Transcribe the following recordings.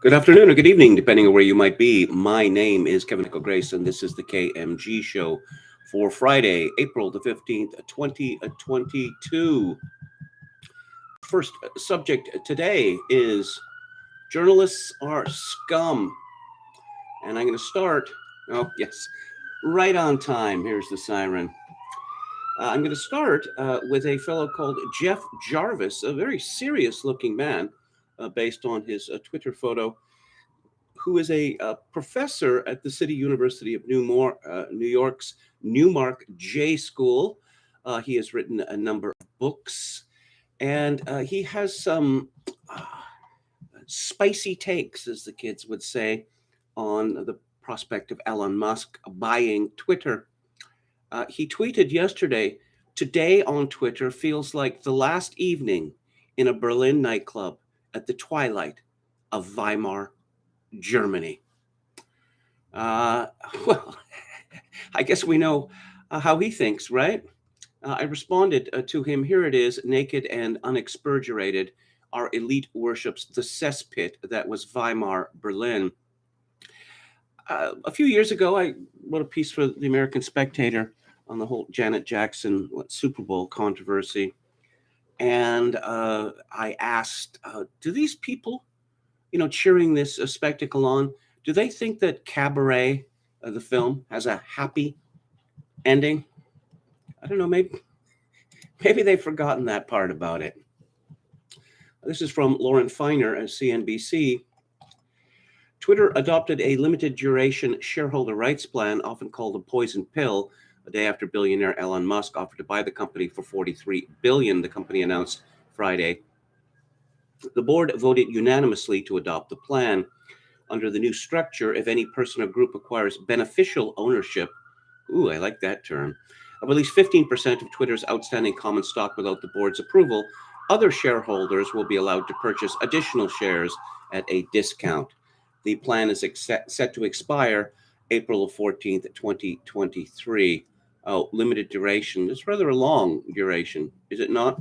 Good afternoon or good evening, depending on where you might be. My name is Kevin Nickel Grace, and this is the KMG show for Friday, April the 15th, 2022. First subject today is journalists are scum. And I'm going to start, right on time. Here's the siren. I'm going to start with a fellow called Jeff Jarvis, a very serious looking man based on his Twitter photo, who is a professor at the City University of New York's Newmark J School. He has written a number of books, and he has some spicy takes, as the kids would say, on the prospect of Elon Musk buying Twitter. He tweeted yesterday, "Today on Twitter feels like the last evening in a Berlin nightclub at the twilight of Weimar, Germany." Well, I guess we know how he thinks, right? I responded to him, here it is, naked and unexpurgated. Our elite worships the cesspit that was Weimar, Berlin. A few years ago, I wrote a piece for the American Spectator on the whole Janet Jackson Super Bowl controversy. And I asked, do these people, cheering this spectacle on, do they think that Cabaret, the film, has a happy ending? I don't know, maybe they've forgotten that part about it. This is from Lauren Feiner at CNBC. Twitter adopted a limited duration shareholder rights plan, often called a poison pill, a day after billionaire Elon Musk offered to buy the company for $43 billion, the company announced Friday. The board voted unanimously to adopt the plan. Under the new structure, if any person or group acquires beneficial ownership, I like that term, of at least 15% of Twitter's outstanding common stock without the board's approval, other shareholders will be allowed to purchase additional shares at a discount. The plan is set to expire April 14th, 2023. Oh, limited duration. It's rather a long duration, is it not?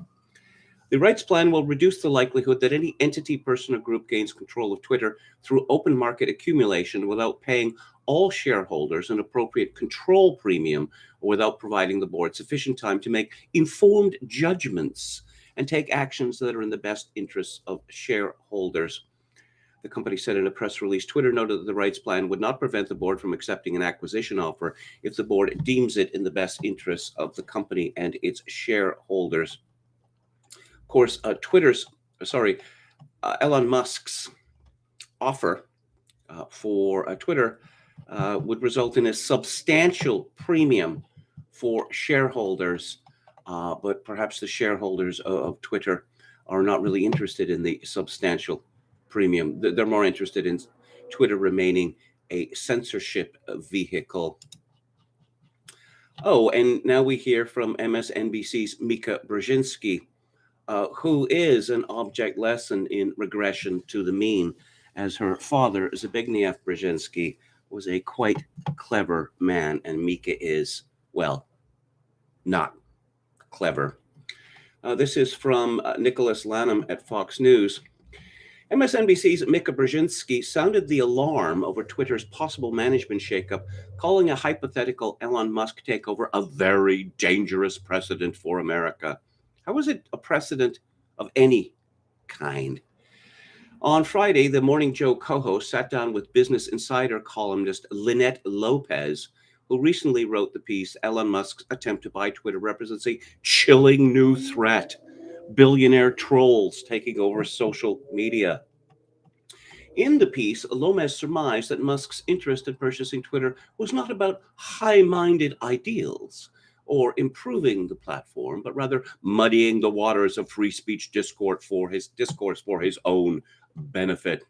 The rights plan will reduce the likelihood that any entity, person, or group gains control of Twitter through open market accumulation without paying all shareholders an appropriate control premium or without providing the board sufficient time to make informed judgments and take actions that are in the best interests of shareholders. The company said in a press release, Twitter noted that the rights plan would not prevent the board from accepting an acquisition offer if the board deems it in the best interests of the company and its shareholders. Of course, Elon Musk's offer for Twitter would result in a substantial premium for shareholders, but perhaps the shareholders of Twitter are not really interested in the substantial premium. They're more interested in Twitter remaining a censorship vehicle. Oh, and now we hear from MSNBC's Mika Brzezinski, who is an object lesson in regression to the mean, as her father, Zbigniew Brzezinski, was a quite clever man, and Mika is, well, not clever. This is from Nicholas Lanham at Fox News. MSNBC's Mika Brzezinski sounded the alarm over Twitter's possible management shakeup, calling a hypothetical Elon Musk takeover a very dangerous precedent for America. How is it a precedent of any kind? On Friday, the Morning Joe co-host sat down with Business Insider columnist Lynette Lopez, who recently wrote the piece, Elon Musk's attempt to buy Twitter represents a chilling new threat. Billionaire trolls taking over social media. In the piece, Lopez surmised that Musk's interest in purchasing Twitter was not about high-minded ideals or improving the platform, but rather muddying the waters of free speech discourse for his own benefit.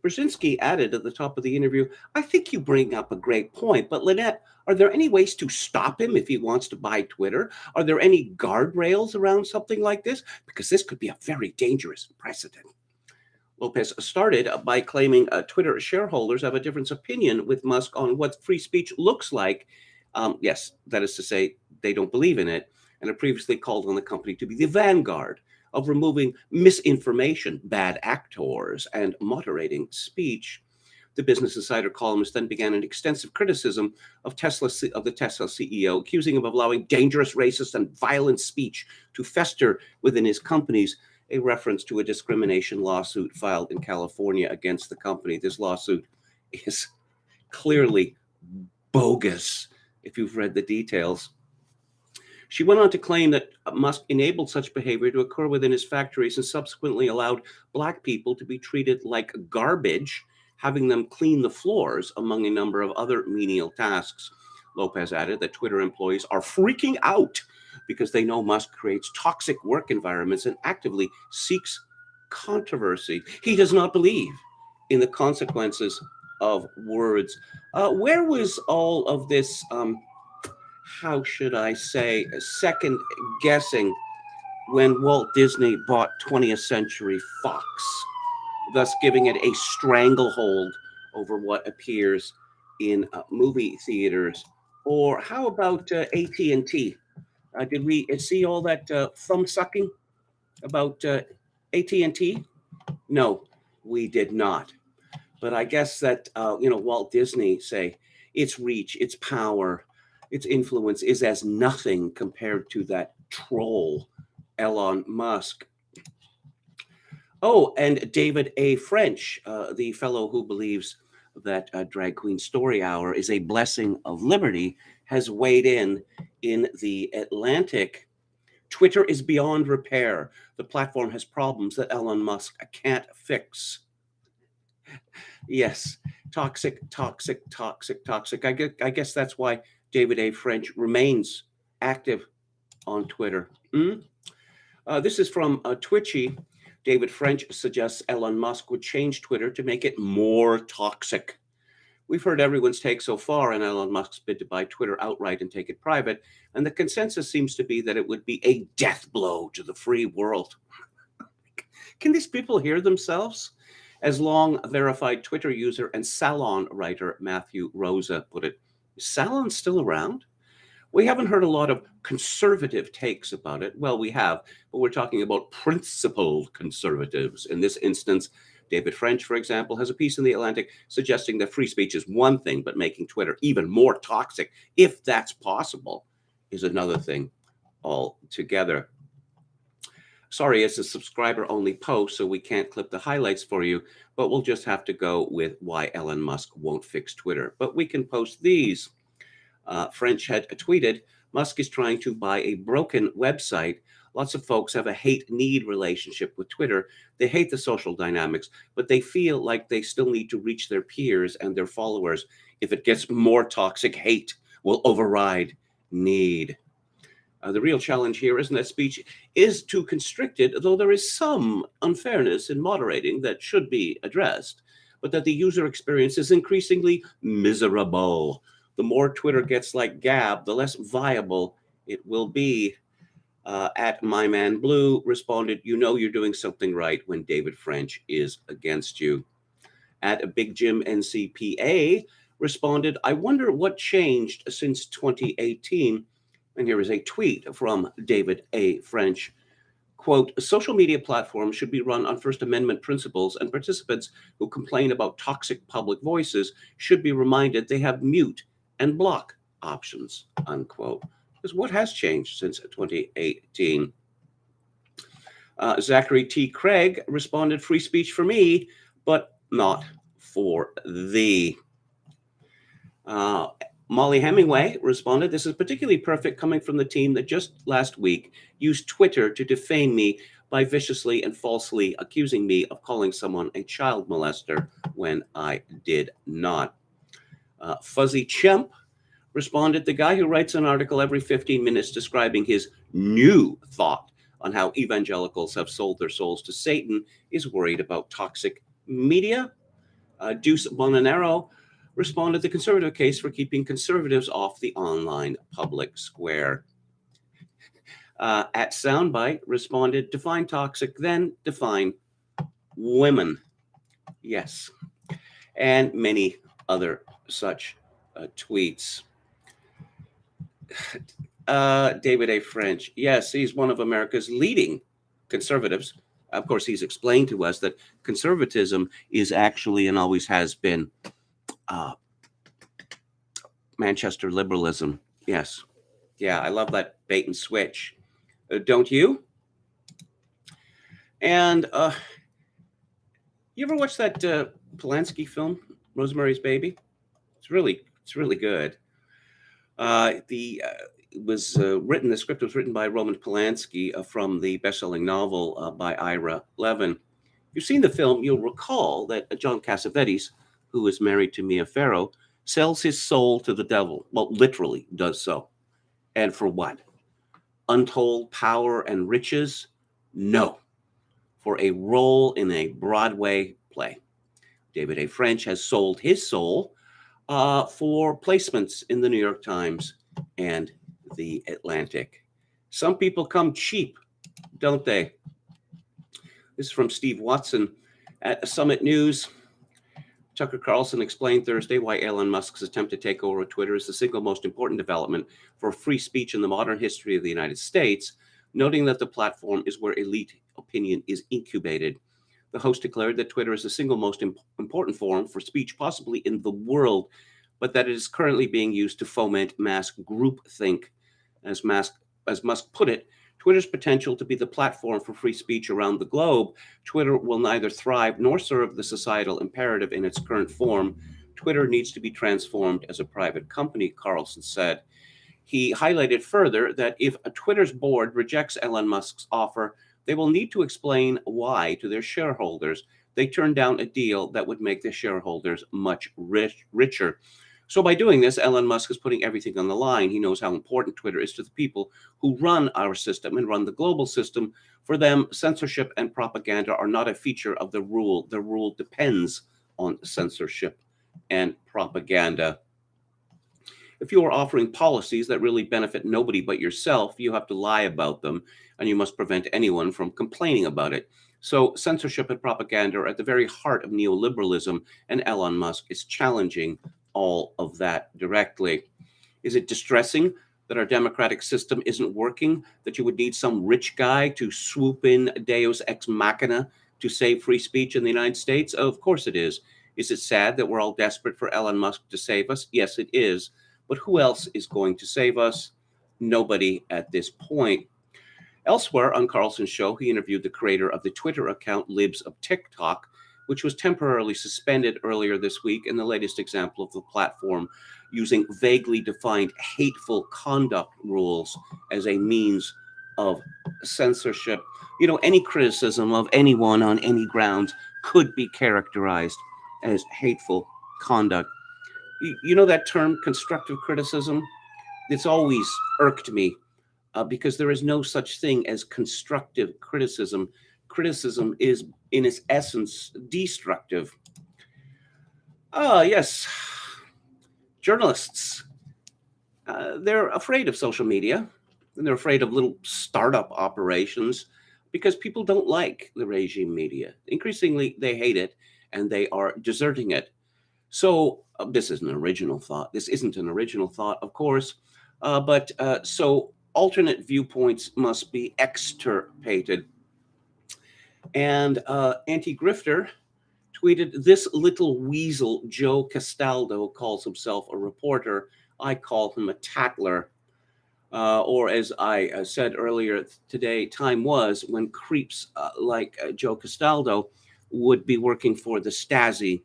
Brzezinski added at the top of the interview, I think you bring up a great point, but Lynette, are there any ways to stop him if he wants to buy Twitter? Are there any guardrails around something like this? Because this could be a very dangerous precedent. Lopez started by claiming Twitter shareholders have a different opinion with Musk on what free speech looks like. Yes, that is to say, they don't believe in it, and have previously called on the company to be the vanguard of removing misinformation, bad actors, and moderating speech. The Business Insider columnist then began an extensive criticism of the Tesla CEO, accusing him of allowing dangerous, racist, and violent speech to fester within his companies, a reference to a discrimination lawsuit filed in California against the company. This lawsuit is clearly bogus, if you've read the details. She went on to claim that Musk enabled such behavior to occur within his factories and subsequently allowed Black people to be treated like garbage, having them clean the floors, among a number of other menial tasks. Lopez added that Twitter employees are freaking out because they know Musk creates toxic work environments and actively seeks controversy. He does not believe in the consequences of words. Where was all of this, how should I say, second guessing when Walt Disney bought 20th Century Fox, thus giving it a stranglehold over what appears in movie theaters? Or how about AT&T? Did we see all that thumb sucking about AT&T? No, we did not. But I guess that Walt Disney say its reach, its power, its influence is as nothing compared to that troll, Elon Musk. Oh, and David A. French, the fellow who believes that Drag Queen Story Hour is a blessing of liberty, has weighed in the Atlantic. Twitter is beyond repair. The platform has problems that Elon Musk can't fix. Yes, toxic, toxic, toxic, toxic. I guess that's why David A. French remains active on Twitter. This is from Twitchy. David French suggests Elon Musk would change Twitter to make it more toxic. We've heard everyone's take so far on Elon Musk's bid to buy Twitter outright and take it private, and the consensus seems to be that it would be a death blow to the free world. Can these people hear themselves? As long verified Twitter user and Salon writer Matthew Rosa put it, is Salon still around? We haven't heard a lot of conservative takes about it. Well, we have, but we're talking about principled conservatives. In this instance, David French, for example, has a piece in The Atlantic suggesting that free speech is one thing, but making Twitter even more toxic, if that's possible, is another thing altogether. Sorry, it's a subscriber-only post, so we can't clip the highlights for you, but we'll just have to go with why Elon Musk won't fix Twitter. But we can post these. French had tweeted, Musk is trying to buy a broken website. Lots of folks have a hate-need relationship with Twitter. They hate the social dynamics, but they feel like they still need to reach their peers and their followers. If it gets more toxic, hate will override need. The real challenge here isn't that speech is too constricted, though there is some unfairness in moderating that should be addressed, but that the user experience is increasingly miserable. The more Twitter gets like Gab, the less viable it will be. At My Man Blue responded, you know you're doing something right when David French is against you. At Big Jim NCPA responded, I wonder what changed since 2018. And here is a tweet from David A. French. Quote, social media platforms should be run on First Amendment principles, and participants who complain about toxic public voices should be reminded they have mute and block options, unquote. Because what has changed since 2018? Zachary T. Craig responded, free speech for me, but not for thee. Molly Hemingway responded, this is particularly perfect coming from the team that just last week used Twitter to defame me by viciously and falsely accusing me of calling someone a child molester when I did not. Fuzzy Chimp responded, the guy who writes an article every 15 minutes describing his new thought on how evangelicals have sold their souls to Satan is worried about toxic media. Deuce Bonanero responded, the conservative case for keeping conservatives off the online public square. At Soundbite responded, define toxic, then define women. Yes. And many other such tweets. David A. French. Yes, he's one of America's leading conservatives. Of course, he's explained to us that conservatism is actually and always has been uh, Manchester liberalism. Yes. Yeah, I love that bait and switch. Don't you? And you ever watch that Polanski film, Rosemary's Baby? It's really good. It was written. The script was written by Roman Polanski from the best-selling novel by Ira Levin. If you've seen the film, you'll recall that John Cassavetes, who is married to Mia Farrow, sells his soul to the devil. Well, literally does so. And for what? Untold power and riches? No. For a role in a Broadway play. David A. French has sold his soul for placements in the New York Times and the Atlantic. Some people come cheap, don't they? This is from Steve Watson at Summit News. Tucker Carlson explained Thursday why Elon Musk's attempt to take over Twitter is the single most important development for free speech in the modern history of the United States, noting that the platform is where elite opinion is incubated. The host declared that Twitter is the single most important forum for speech possibly in the world, but that it is currently being used to foment mass groupthink. As Musk put it, Twitter's potential to be the platform for free speech around the globe, Twitter will neither thrive nor serve the societal imperative in its current form. Twitter needs to be transformed as a private company, Carlson said. He highlighted further that if Twitter's board rejects Elon Musk's offer, they will need to explain why to their shareholders. They turned down a deal that would make the shareholders much richer. So by doing this, Elon Musk is putting everything on the line. He knows how important Twitter is to the people who run our system and run the global system. For them, censorship and propaganda are not a feature of the rule. The rule depends on censorship and propaganda. If you are offering policies that really benefit nobody but yourself, you have to lie about them, and you must prevent anyone from complaining about it. So censorship and propaganda are at the very heart of neoliberalism, and Elon Musk is challenging all of that directly. Is it distressing that our democratic system isn't working, that you would need some rich guy to swoop in Deus ex machina to save free speech in the United States? Of course it is. Is it sad that we're all desperate for Elon Musk to save us? Yes, it is. But who else is going to save us? Nobody at this point. Elsewhere on Carlson's show, he interviewed the creator of the Twitter account Libs of TikTok, which was temporarily suspended earlier this week in the latest example of the platform using vaguely defined hateful conduct rules as a means of censorship. You know, any criticism of anyone on any grounds could be characterized as hateful conduct. You know that term, constructive criticism? It's always irked me because there is no such thing as constructive criticism. Criticism is, in its essence, destructive. Yes, journalists, they're afraid of social media, and they're afraid of little startup operations because people don't like the regime media. Increasingly, they hate it, and they are deserting it. So this is an original thought. This isn't an original thought, of course, but so alternate viewpoints must be extirpated. And Anti-Grifter tweeted, "This little weasel, Joe Castaldo, calls himself a reporter. I call him a tattler." Or as I said earlier today, time was when creeps like Joe Castaldo would be working for the Stasi.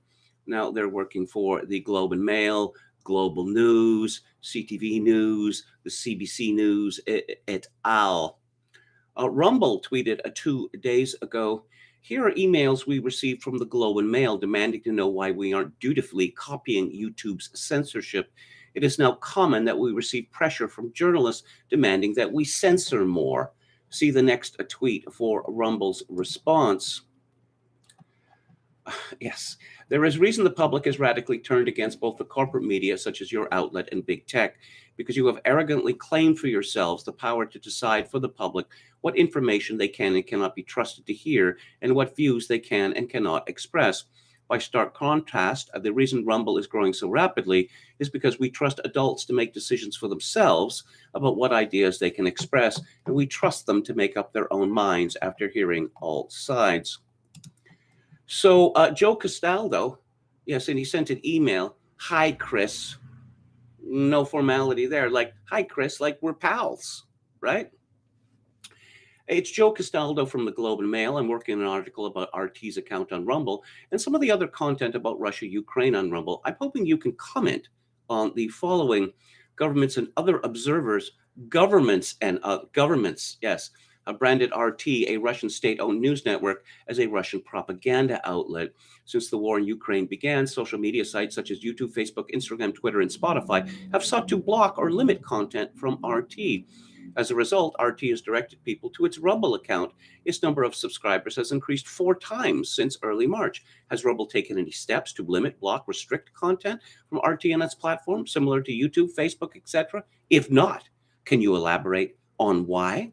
Now they're working for the Globe and Mail, Global News, CTV News, the CBC News, et al. Rumble tweeted 2 days ago, "Here are emails we received from the Globe and Mail demanding to know why we aren't dutifully copying YouTube's censorship. It is now common that we receive pressure from journalists demanding that we censor more." See the next tweet for Rumble's response. Yes, there is reason the public is radically turned against both the corporate media, such as your outlet, and big tech, because you have arrogantly claimed for yourselves the power to decide for the public what information they can and cannot be trusted to hear, and what views they can and cannot express. By stark contrast, the reason Rumble is growing so rapidly is because we trust adults to make decisions for themselves about what ideas they can express, and we trust them to make up their own minds after hearing all sides. So Joe Castaldo, yes, and he sent an email. Hi, Chris. No formality there. Like, hi, Chris, like we're pals, right? It's Joe Castaldo from the Globe and Mail. I'm working on an article about RT's account on Rumble and some of the other content about Russia, Ukraine on Rumble. I'm hoping you can comment on the following. Governments and other observers, governments, yes, branded RT, a Russian state-owned news network, as a Russian propaganda outlet. Since the war in Ukraine began, social media sites such as YouTube, Facebook, Instagram, Twitter, and Spotify have sought to block or limit content from RT. As a result, RT has directed people to its Rumble account. Its number of subscribers has increased 4 times since early March. Has Rumble taken any steps to limit, block, restrict content from RT on its platform, similar to YouTube, Facebook, etc.? If not, can you elaborate on why?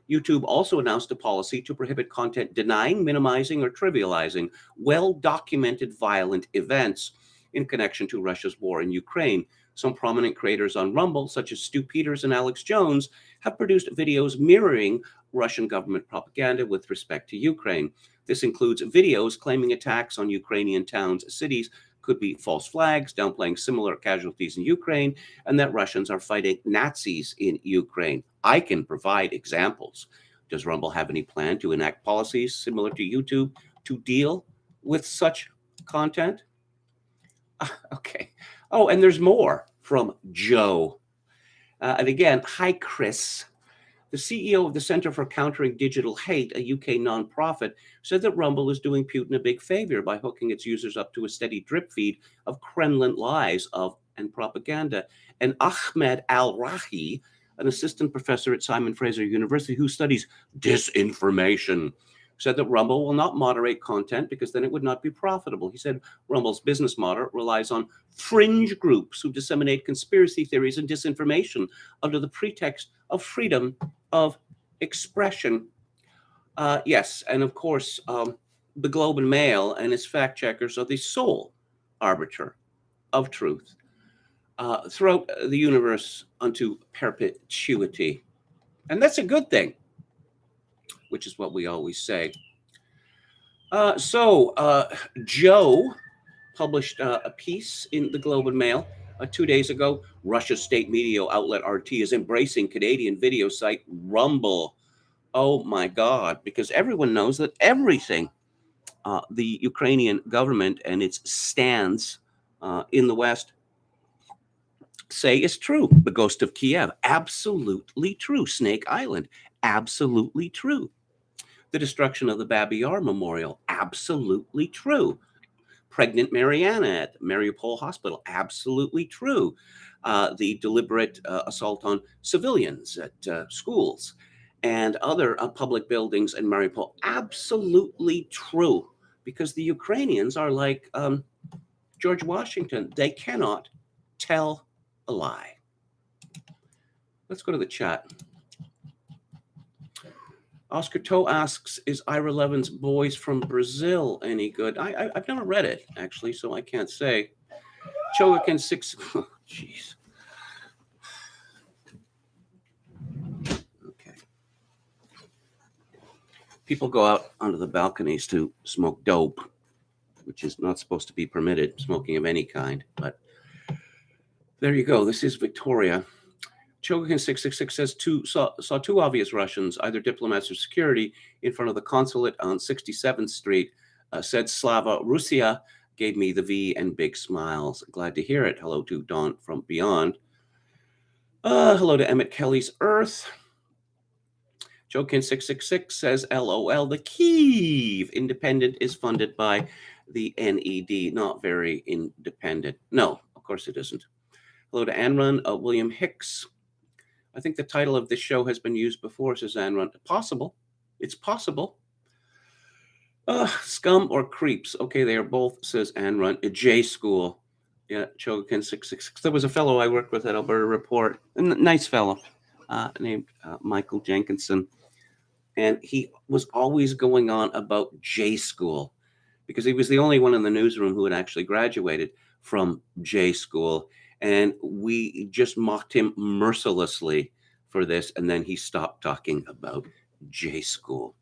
YouTube also announced a policy to prohibit content denying, minimizing, or trivializing well-documented violent events in connection to Russia's war in Ukraine. Some prominent creators on Rumble, such as Stu Peters and Alex Jones, have produced videos mirroring Russian government propaganda with respect to Ukraine. This includes videos claiming attacks on Ukrainian towns, cities could be false flags, downplaying similar casualties in Ukraine, and that Russians are fighting Nazis in Ukraine. I can provide examples. Does Rumble have any plan to enact policies similar to YouTube to deal with such content? Okay. Oh, and there's more from Joe. And again, hi, Chris. The CEO of the Center for Countering Digital Hate, a UK nonprofit, said that Rumble is doing Putin a big favor by hooking its users up to a steady drip feed of Kremlin lies and propaganda. And Ahmed Al-Rahi, an assistant professor at Simon Fraser University who studies disinformation, said that Rumble will not moderate content because then it would not be profitable. He said Rumble's business model relies on fringe groups who disseminate conspiracy theories and disinformation under the pretext of freedom of expression. Yes, and of course, the Globe and Mail and its fact checkers are the sole arbiter of truth throughout the universe unto perpetuity. And that's a good thing, which is what we always say. Joe published a piece in the Globe and Mail 2 days ago. Russia's state media outlet RT is embracing Canadian video site Rumble. Oh my God, because everyone knows that everything the Ukrainian government and its stands in the West say is true. The Ghost of Kiev, absolutely true. Snake Island, absolutely true. The destruction of the Babi Yar Memorial, absolutely true. Pregnant Mariana at Mariupol Hospital, absolutely true. The deliberate assault on civilians at schools and other public buildings in Mariupol, absolutely true. Because the Ukrainians are like George Washington. They cannot tell a lie. Let's go to the chat. Oscar Toe asks, is Ira Levin's Boys from Brazil any good? I've never read it, actually, so I can't say. Chogakin 6, oh, jeez. Okay. People go out onto the balconies to smoke dope, which is not supposed to be permitted, smoking of any kind, but there you go. This is Victoria. Chogakin 666 says saw 2 obvious Russians, either diplomats or security, in front of the consulate on 67th Street. Said Slava Russia, gave me the V and big smiles. Glad to hear it. Hello to Dawn from Beyond. Hello to Emmett Kelly's Earth. Chogakin 666 says, LOL, the Kyiv Independent is funded by the NED. Not very independent. No, of course it isn't. Hello to Anrun, William Hicks. I think the title of this show has been used before, says Anrun. Possible. It's possible. Scum or creeps? Okay, they are both, says Anrun. A J School. Yeah, Chogakin 666. There was a fellow I worked with at Alberta Report. A nice fellow named Michael Jenkinson. And he was always going on about J School. because he was the only one in the newsroom who had actually graduated from J school. And we just mocked him mercilessly for this. And then he stopped talking about J school.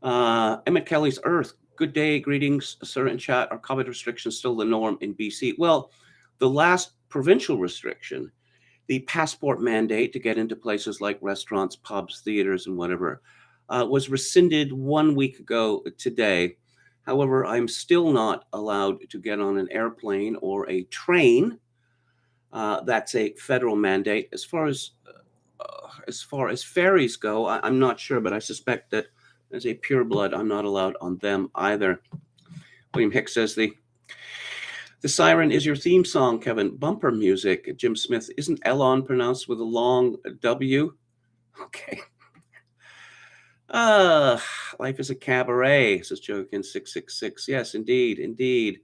Emmett Kelly's Earth. Good day, greetings, sir, in chat. Are COVID restrictions still the norm in BC? Well, the last provincial restriction, the passport mandate to get into places like restaurants, pubs, theaters, and whatever, was rescinded 1 week ago today. However, I'm still not allowed to get on an airplane or a train. That's a federal mandate. As far as ferries go, I'm not sure, but I suspect that as a pureblood, I'm not allowed on them either. William Hicks says the siren is your theme song, Kevin. Bumper music. Jim Smith, isn't Elon pronounced with a long W? Okay. Life is a cabaret, says Jokin 666. Yes, indeed.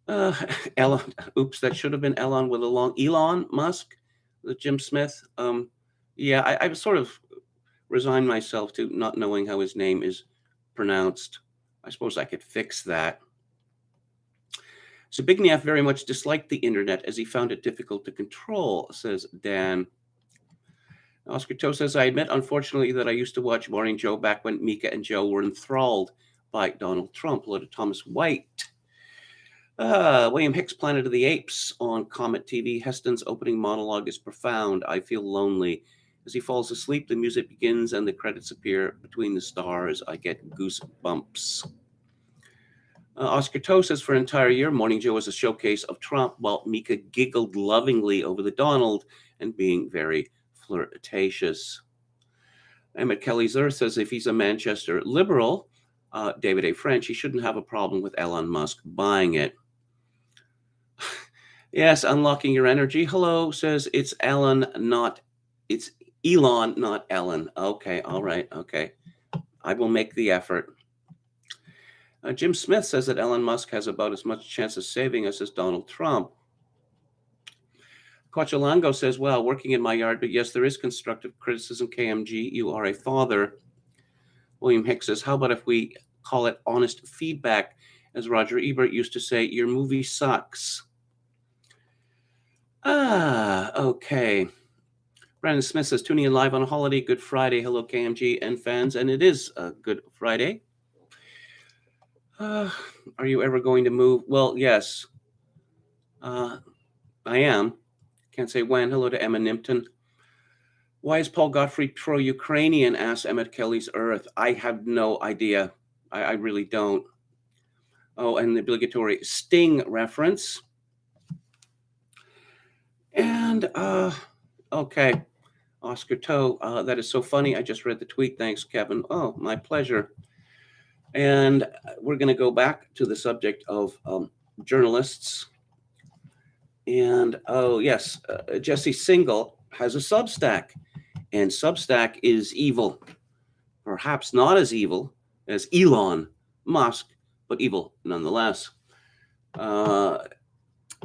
Elon, oops, that should have been Elon with a long Elon Musk, Jim Smith. Yeah, I've sort of resigned myself to not knowing how his name is pronounced. I suppose I could fix that. Zbigniew very much disliked the internet as he found it difficult to control, says Dan. Oscar Toe says, I admit, unfortunately, that I used to watch Morning Joe back when Mika and Joe were enthralled by Donald Trump. Hello to Thomas White. William Hicks, Planet of the Apes on Comet TV. Heston's opening monologue is profound. I feel lonely. As he falls asleep, the music begins and the credits appear between the stars. I get goosebumps. Oscar Toe says, for an entire year, Morning Joe was a showcase of Trump, while Mika giggled lovingly over the Donald and being very flirtatious. Emmett Kelly's Earth says, if he's a Manchester liberal, David A. French, he shouldn't have a problem with Elon Musk buying it. Yes, unlocking your energy. Hello, says it's Elon, not Ellen. Okay, all right, okay. I will make the effort. Jim Smith says that Elon Musk has about as much chance of saving us as Donald Trump. Cochalango says, well, working in my yard, but yes, there is constructive criticism. KMG, you are a father. William Hicks says, how about if we call it honest feedback? As Roger Ebert used to say, your movie sucks. Okay. Brandon Smith says, tuning in live on a holiday. Good Friday. Hello, KMG and fans. And it is a Good Friday. Are you ever going to move? Well, yes. I am. Can't say when. Hello to Emma Nimpton. Why is Paul Godfrey pro-Ukrainian? Asks Emmett Kelly's Earth. I have no idea. I really don't. Oh, and the obligatory Sting reference. And, okay. Oscar Toe, that is so funny. I just read the tweet. Thanks, Kevin. Oh, my pleasure. And we're going to go back to the subject of journalists. And, oh, yes, Jesse Singal has a Substack. And Substack is evil. Perhaps not as evil as Elon Musk, but evil nonetheless.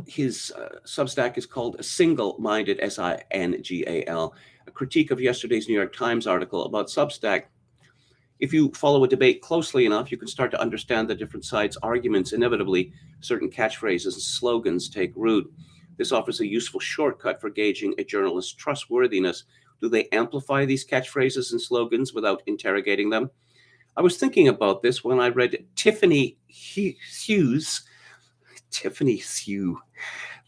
His Substack is called Single-Minded, S-I-N-G-A-L, a critique of yesterday's New York Times article about Substack. If you follow a debate closely enough, you can start to understand the different sides' arguments. Inevitably, certain catchphrases and slogans take root. This offers a useful shortcut for gauging a journalist's trustworthiness. Do they amplify these catchphrases and slogans without interrogating them? I was thinking about this when I read Tiffany Hugh's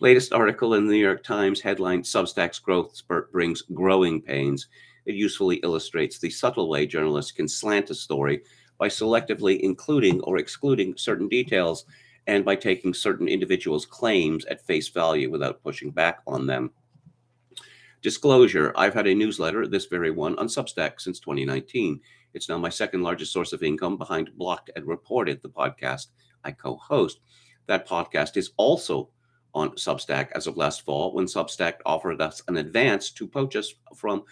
latest article in the New York Times, headline, Substack's growth spurt brings growing pains. It usefully illustrates the subtle way journalists can slant a story by selectively including or excluding certain details and by taking certain individuals' claims at face value without pushing back on them. Disclosure, I've had a newsletter, this very one, on Substack since 2019. It's now my second largest source of income behind Blocked and Reported, the podcast I co-host. That podcast is also on Substack as of last fall, when Substack offered us an advance to poach us from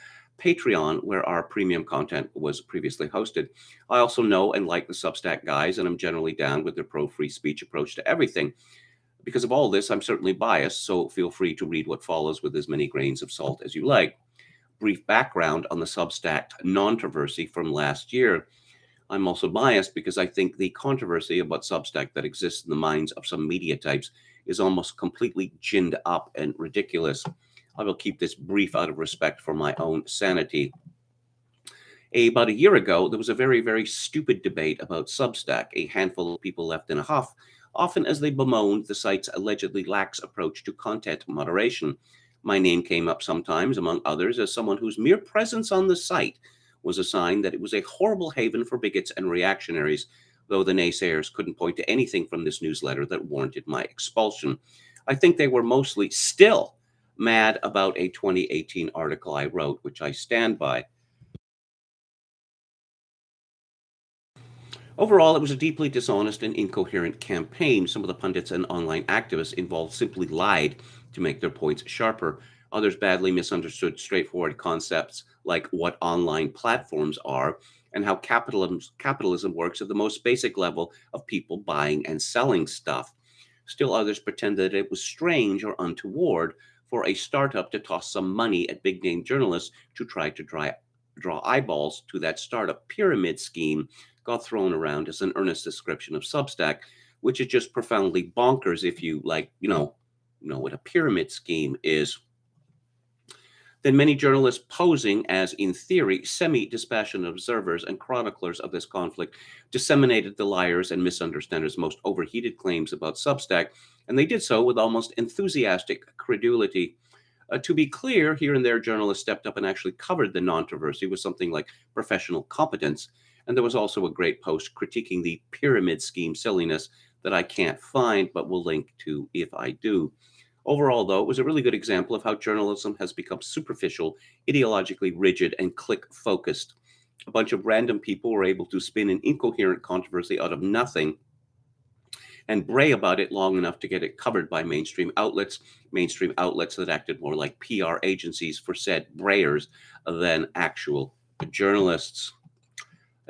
Patreon, where our premium content was previously hosted. I also know and like the Substack guys, and I'm generally down with their pro-free speech approach to everything. Because of all this, I'm certainly biased, so feel free to read what follows with as many grains of salt as you like. Brief background on the Substack controversy from last year. I'm also biased because I think the controversy about Substack that exists in the minds of some media types is almost completely ginned up and ridiculous. I will keep this brief out of respect for my own sanity. About a year ago, there was a very, very stupid debate about Substack. A handful of people left in a huff, often as they bemoaned the site's allegedly lax approach to content moderation. My name came up sometimes, among others, as someone whose mere presence on the site was a sign that it was a horrible haven for bigots and reactionaries, though the naysayers couldn't point to anything from this newsletter that warranted my expulsion. I think they were mostly still mad about a 2018 article I wrote, which I stand by. Overall, it was a deeply dishonest and incoherent campaign. Some of the pundits and online activists involved simply lied to make their points sharper. Others badly misunderstood straightforward concepts like what online platforms are and how capitalism works at the most basic level of people buying and selling stuff. Still others pretended it was strange or untoward for a startup to toss some money at big name journalists to try to draw eyeballs to that startup pyramid scheme got thrown around as an earnest description of Substack, which is just profoundly bonkers if you know what a pyramid scheme is. Then many journalists posing as, in theory, semi-dispassionate observers and chroniclers of this conflict disseminated the liars and misunderstanders' most overheated claims about Substack, and they did so with almost enthusiastic credulity. To be clear, here and there, journalists stepped up and actually covered the controversy with something like professional competence. And there was also a great post critiquing the pyramid scheme silliness that I can't find, but will link to if I do. Overall, though, it was a really good example of how journalism has become superficial, ideologically rigid, and click focused. A bunch of random people were able to spin an incoherent controversy out of nothing and bray about it long enough to get it covered by mainstream outlets that acted more like PR agencies for said brayers than actual journalists.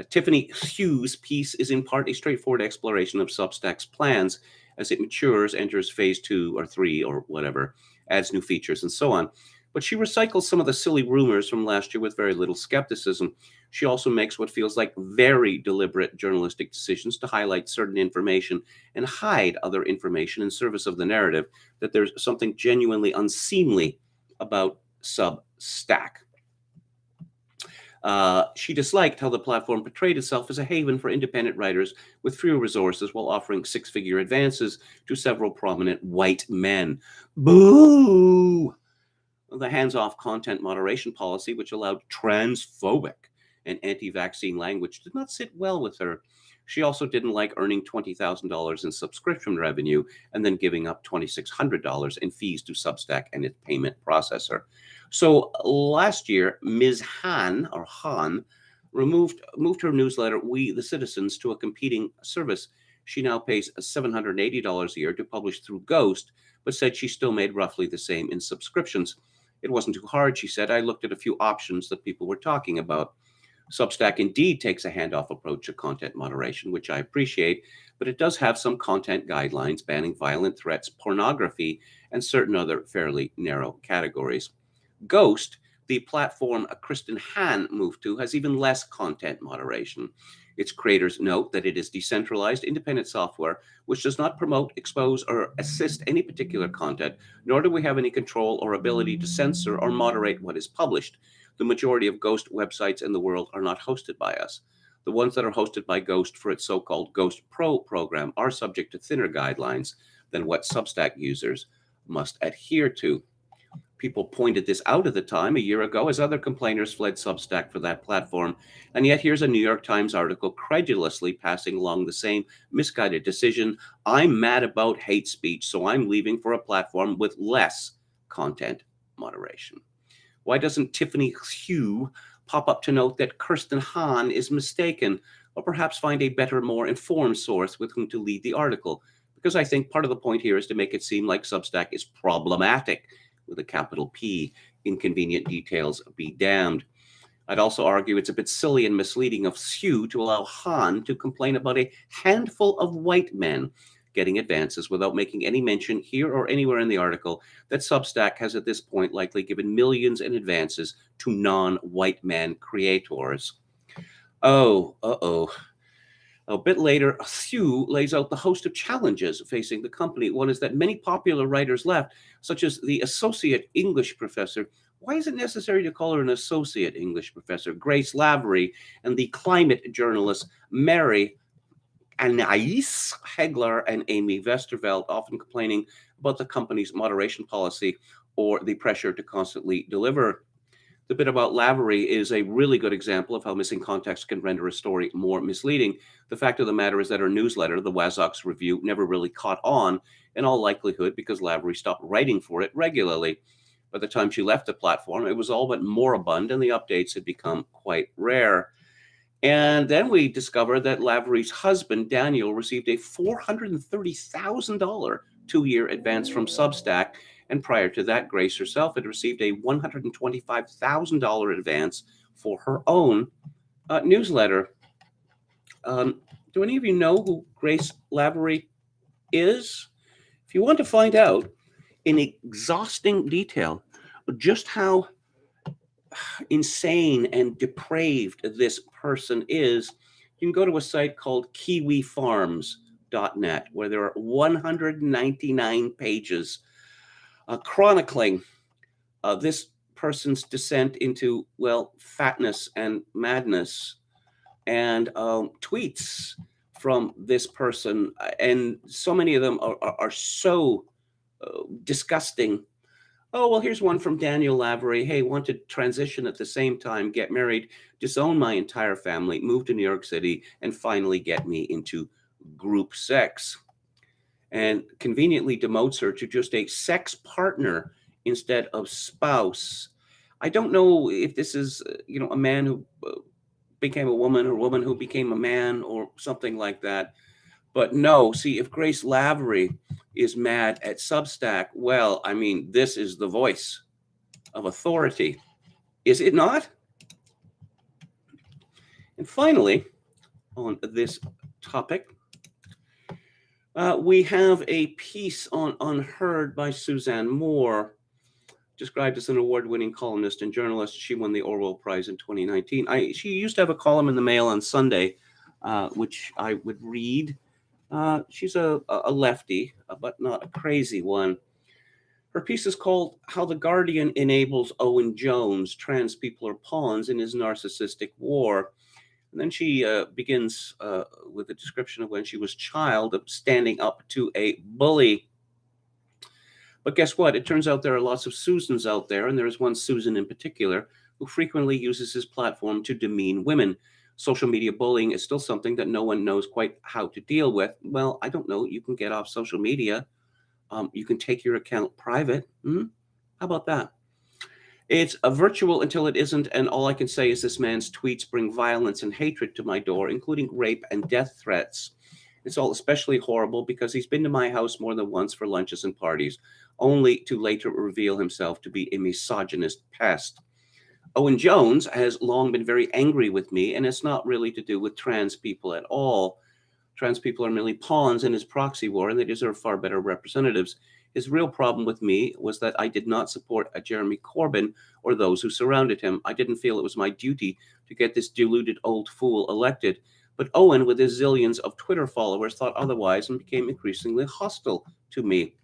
Tiffany Hughes' piece is in part a straightforward exploration of Substack's plans as it matures, enters phase 2 or 3 or whatever, adds new features and so on. But she recycles some of the silly rumors from last year with very little skepticism. She also makes what feels like very deliberate journalistic decisions to highlight certain information and hide other information in service of the narrative that there's something genuinely unseemly about Substack. She disliked how the platform portrayed itself as a haven for independent writers with fewer resources while offering six-figure advances to several prominent white men. Boo! The hands-off content moderation policy, which allowed transphobic and anti-vaccine language, did not sit well with her. She also didn't like earning $20,000 in subscription revenue and then giving up $2,600 in fees to Substack and its payment processor. So last year, Ms. Han moved her newsletter, We the Citizens, to a competing service. She now pays $780 a year to publish through Ghost, but said she still made roughly the same in subscriptions. It wasn't too hard, she said. I looked at a few options that people were talking about. Substack indeed takes a handoff approach to content moderation, which I appreciate, but it does have some content guidelines banning violent threats, pornography, and certain other fairly narrow categories. Ghost, the platform Kristen Han moved to, has even less content moderation. Its creators note that it is decentralized, independent software, which does not promote, expose, or assist any particular content, nor do we have any control or ability to censor or moderate what is published. The majority of Ghost websites in the world are not hosted by us. The ones that are hosted by Ghost for its so-called Ghost Pro program are subject to thinner guidelines than what Substack users must adhere to. People pointed this out at the time, a year ago, as other complainers fled Substack for that platform. And yet here's a New York Times article credulously passing along the same misguided decision. I'm mad about hate speech, so I'm leaving for a platform with less content moderation. Why doesn't Tiffany Hugh pop up to note that Kirsten Han is mistaken, or perhaps find a better, more informed source with whom to lead the article? Because I think part of the point here is to make it seem like Substack is problematic, with a capital P. Inconvenient details be damned. I'd also argue it's a bit silly and misleading of Hugh to allow Han to complain about a handful of white men getting advances without making any mention here or anywhere in the article that Substack has at this point likely given millions in advances to non-white man creators. Oh, A bit later, Hsu lays out the host of challenges facing the company. One is that many popular writers left, such as the associate English professor. Why is it necessary to call her an associate English professor? Grace Lavery, and the climate journalist Mary Anais Heglar and Amy Westerveld, often complaining about the company's moderation policy or the pressure to constantly deliver. The bit about Lavery is a really good example of how missing context can render a story more misleading. The fact of the matter is that her newsletter, the Wazox Review, never really caught on, in all likelihood because Lavery stopped writing for it regularly. By the time she left the platform, it was all but moribund, and the updates had become quite rare. And then we discovered that Lavery's husband, Daniel, received a $430,000 two-year advance from Substack. And prior to that, Grace herself had received a $125,000 advance for her own newsletter. Do any of you know who Grace Lavery is? If you want to find out in exhausting detail just how insane and depraved this person is, you can go to a site called kiwifarms.net, where there are 199 pages chronicling this person's descent into, well, fatness and madness, and tweets from this person. And so many of them are so disgusting. Oh, well, here's one from Daniel Lavery. Hey, want to transition at the same time, get married, disown my entire family, move to New York City, and finally get me into group sex. And conveniently demotes her to just a sex partner instead of spouse. I don't know if this is, a man who became a woman or a woman who became a man or something like that. But no, see, if Grace Lavery is mad at Substack, well, I mean, this is the voice of authority, is it not? And finally, on this topic, we have a piece on Unheard by Suzanne Moore, described as an award-winning columnist and journalist. She won the Orwell Prize in 2019. She used to have a column in the Mail on Sunday, which I would read. She's a lefty, but not a crazy one. Her piece is called How the Guardian Enables Owen Jones, Trans People Are Pawns in His Narcissistic War. And then she begins with a description of when she was a child of standing up to a bully. But guess what? It turns out there are lots of Susans out there, and there is one Susan in particular who frequently uses his platform to demean women. Social media bullying is still something that no one knows quite how to deal with. Well, I don't know. You can get off social media. You can take your account private. How about that? It's a virtual until it isn't, and all I can say is this man's tweets bring violence and hatred to my door, including rape and death threats. It's all especially horrible because he's been to my house more than once for lunches and parties, only to later reveal himself to be a misogynist pest. Owen Jones has long been very angry with me, and it's not really to do with trans people at all. Trans people are merely pawns in his proxy war, and they deserve far better representatives. His real problem with me was that I did not support a Jeremy Corbyn or those who surrounded him. I didn't feel it was my duty to get this deluded old fool elected. But Owen, with his zillions of Twitter followers, thought otherwise and became increasingly hostile to me.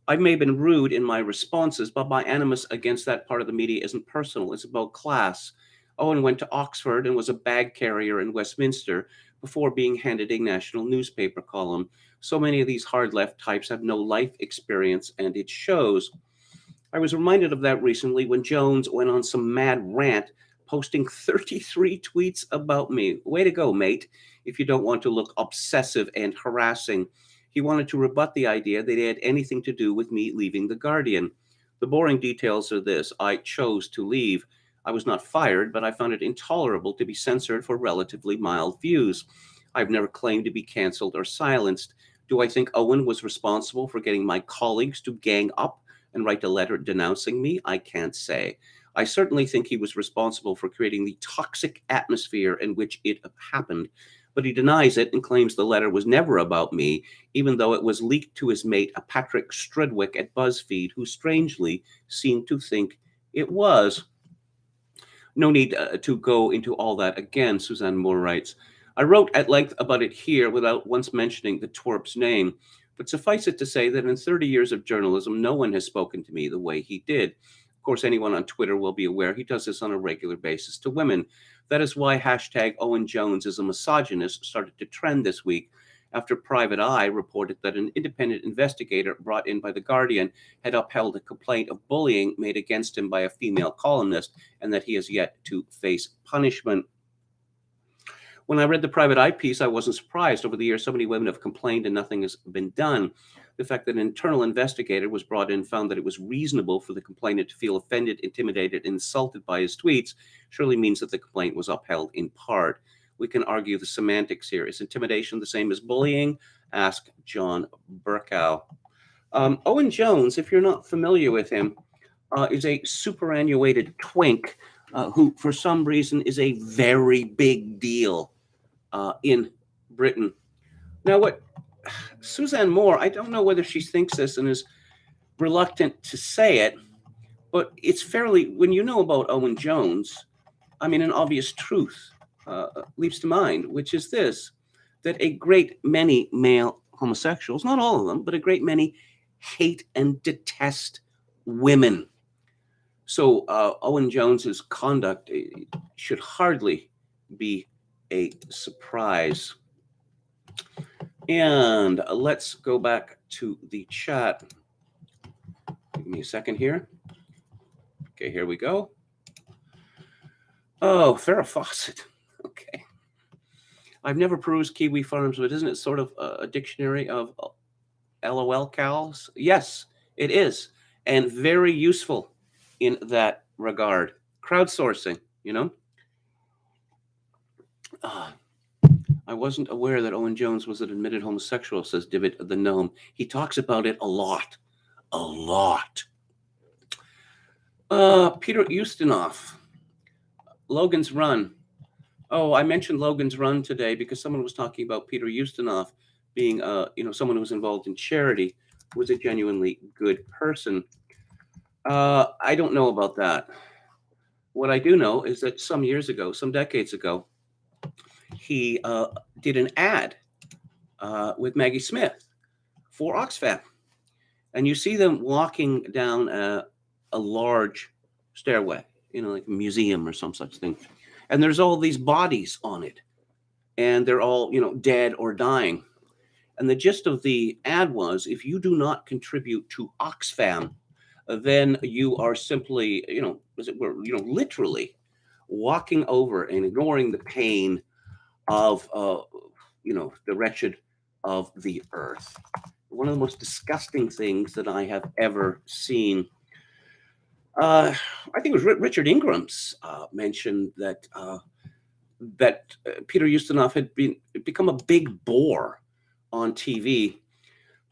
I may have been rude in my responses, but my animus against that part of the media isn't personal. It's about class. Owen went to Oxford and was a bag carrier in Westminster before being handed a national newspaper column. So many of these hard left types have no life experience, and it shows. I was reminded of that recently when Jones went on some mad rant, posting 33 tweets about me. Way to go, mate, if you don't want to look obsessive and harassing. He wanted to rebut the idea that it had anything to do with me leaving The Guardian. The boring details are this: I chose to leave. I was not fired, but I found it intolerable to be censored for relatively mild views. I've never claimed to be canceled or silenced. Do I think Owen was responsible for getting my colleagues to gang up and write a letter denouncing me? I can't say. I certainly think he was responsible for creating the toxic atmosphere in which it happened, but he denies it and claims the letter was never about me, even though it was leaked to his mate, Patrick Strudwick at BuzzFeed, who strangely seemed to think it was. No need to go into all that again, Suzanne Moore writes. I wrote at length about it here without once mentioning the twerp's name, but suffice it to say that in 30 years of journalism, no one has spoken to me the way he did. Of course, anyone on Twitter will be aware he does this on a regular basis to women. That is why hashtag Owen Jones is a misogynist started to trend this week after Private Eye reported that an independent investigator brought in by The Guardian had upheld a complaint of bullying made against him by a female columnist and that he has yet to face punishment. When I read the Private Eye piece, I wasn't surprised. Over the years, so many women have complained and nothing has been done. The fact that an internal investigator was brought in found that it was reasonable for the complainant to feel offended, intimidated, insulted by his tweets surely means that the complaint was upheld in part. We can argue the semantics here. Is intimidation the same as bullying? Ask John Burkow. Owen Jones, if you're not familiar with him, is a superannuated twink who, for some reason, is a very big deal in Britain. Now, what Suzanne Moore, I don't know whether she thinks this and is reluctant to say it, but it's fairly, when you know about Owen Jones, I mean, an obvious truth leaps to mind, which is this, that a great many male homosexuals, not all of them, but a great many hate and detest women. So Owen Jones's conduct should hardly be a surprise. And let's go back to the chat. Give me a second here. Okay, here we go. Oh, Farrah Fawcett. Okay. I've never perused Kiwi Farms, but isn't it sort of a dictionary of LOL cows? Yes, it is. And very useful in that regard. Crowdsourcing, you know? I wasn't aware that Owen Jones was an admitted homosexual, says Divot the Gnome. He talks about it a lot. A lot. Peter Ustinov. Logan's Run. Oh, I mentioned Logan's Run today because someone was talking about Peter Ustinov being, someone who was involved in charity, who was a genuinely good person. I don't know about that. What I do know is that some decades ago, he did an ad with Maggie Smith for Oxfam. And you see them walking down a large stairway, like a museum or some such thing. And there's all these bodies on it. And they're all, dead or dying. And the gist of the ad was, if you do not contribute to Oxfam, then you are simply, literally walking over and ignoring the pain of, the wretched of the earth. One of the most disgusting things that I have ever seen. I think it was Richard Ingram's mentioned that Peter Ustinov had become a big bore on TV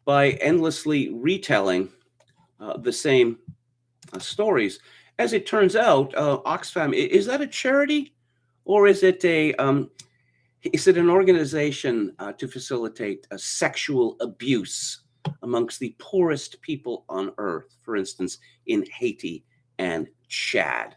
by endlessly retelling the same stories. As it turns out, Oxfam, is that a charity, or is it an organization to facilitate sexual abuse amongst the poorest people on earth, for instance, in Haiti and Chad?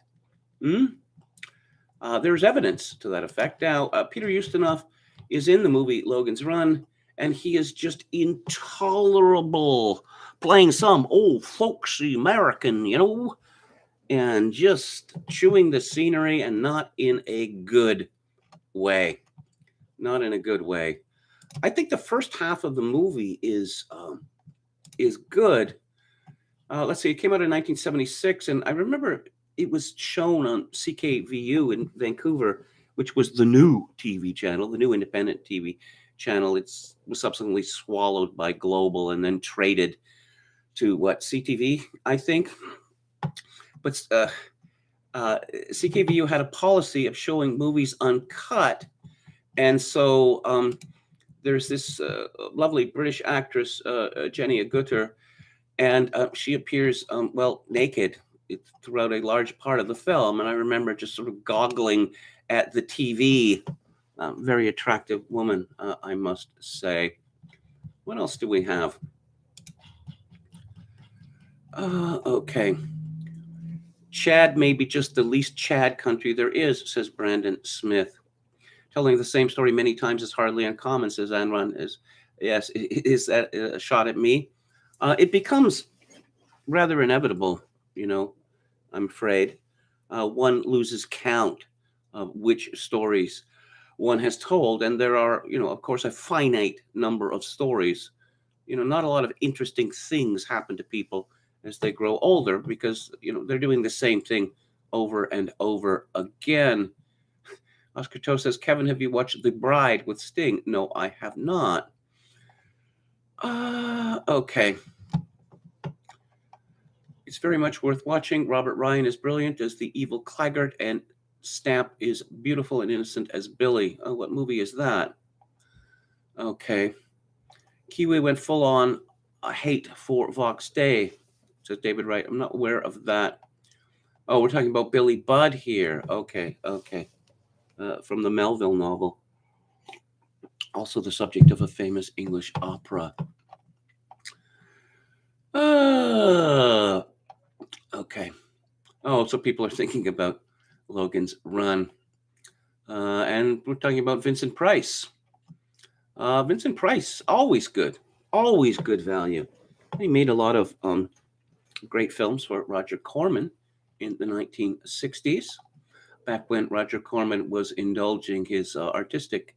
There's evidence to that effect. Now, Peter Ustinov is in the movie Logan's Run, and he is just intolerable, playing some old folksy American, and just chewing the scenery, and not in a good way. Not in a good way. I think the first half of the movie is good. Let's see, it came out in 1976, and I remember it was shown on CKVU in Vancouver, which was the new TV channel, the new independent TV channel. It was subsequently swallowed by Global and then traded to CTV, I think. But CKVU had a policy of showing movies uncut. And so there's this lovely British actress, Jenny Agutter, and she appears, naked throughout a large part of the film. And I remember just sort of goggling at the TV. Very attractive woman, I must say. What else do we have? Okay. Chad may be just the least Chad country there is, says Brandon Smith. Telling the same story many times is hardly uncommon, says Anran. Yes, is that a shot at me? It becomes rather inevitable, you know, I'm afraid. One loses count of which stories one has told, and there are, of course, a finite number of stories. Not a lot of interesting things happen to people as they grow older because, they're doing the same thing over and over again. Oscar Toe says, Kevin, have you watched The Bride with Sting? No, I have not. Okay. It's very much worth watching. Robert Ryan is brilliant as the evil Claggart, and Stamp is beautiful and innocent as Billy. Oh, what movie is that? Okay. Kiwi went full on hate for Vox Day, says David Wright. I'm not aware of that. Oh, we're talking about Billy Budd here. Okay. From the Melville novel. Also the subject of a famous English opera. Okay. Oh, so people are thinking about Logan's Run. And we're talking about Vincent Price. Vincent Price, always good value. He made a lot of great films for Roger Corman in the 1960s, back when Roger Corman was indulging his artistic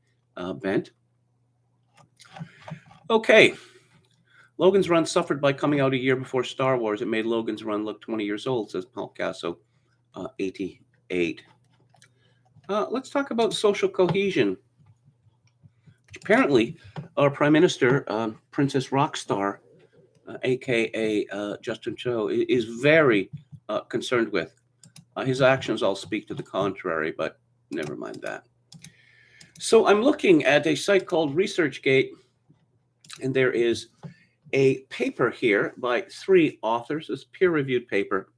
bent. Okay. Logan's Run suffered by coming out a year before Star Wars. It made Logan's Run look 20 years old, says Paul Casso, 88. Let's talk about social cohesion. Apparently, our Prime Minister, Princess Rockstar, a.k.a. Justin Trudeau, is very concerned with. His actions all speak to the contrary, but never mind that. So I'm looking at a site called ResearchGate, and there is a paper here by 3 authors, this peer-reviewed paper.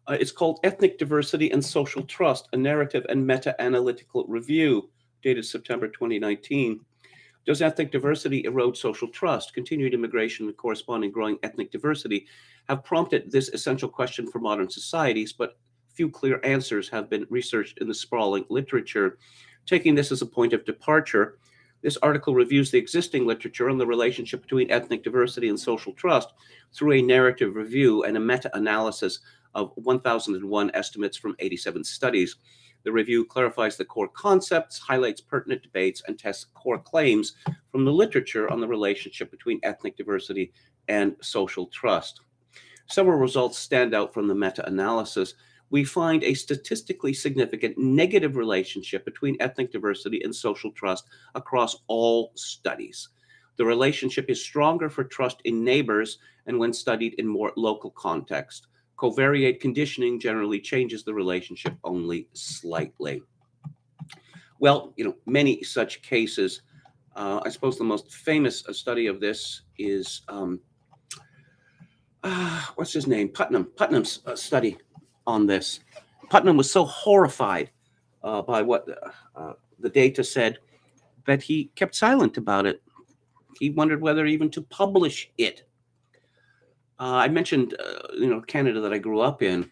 It's called Ethnic Diversity and Social Trust, a Narrative and Meta-Analytical Review, dated September 2019. Does ethnic diversity erode social trust? Continued immigration and corresponding growing ethnic diversity have prompted this essential question for modern societies, but few clear answers have been researched in the sprawling literature. Taking this as a point of departure, this article reviews the existing literature on the relationship between ethnic diversity and social trust through a narrative review and a meta-analysis of 1,001 estimates from 87 studies. The review clarifies the core concepts, highlights pertinent debates, and tests core claims from the literature on the relationship between ethnic diversity and social trust. Several results stand out from the meta-analysis. We find a statistically significant negative relationship between ethnic diversity and social trust across all studies. The relationship is stronger for trust in neighbors and when studied in more local context. Covariate conditioning generally changes the relationship only slightly. Well, many such cases. I suppose the most famous study of this is, what's his name? Putnam's study on this. Putnam was so horrified by what the data said that he kept silent about it. He wondered whether even to publish it. I mentioned, Canada that I grew up in,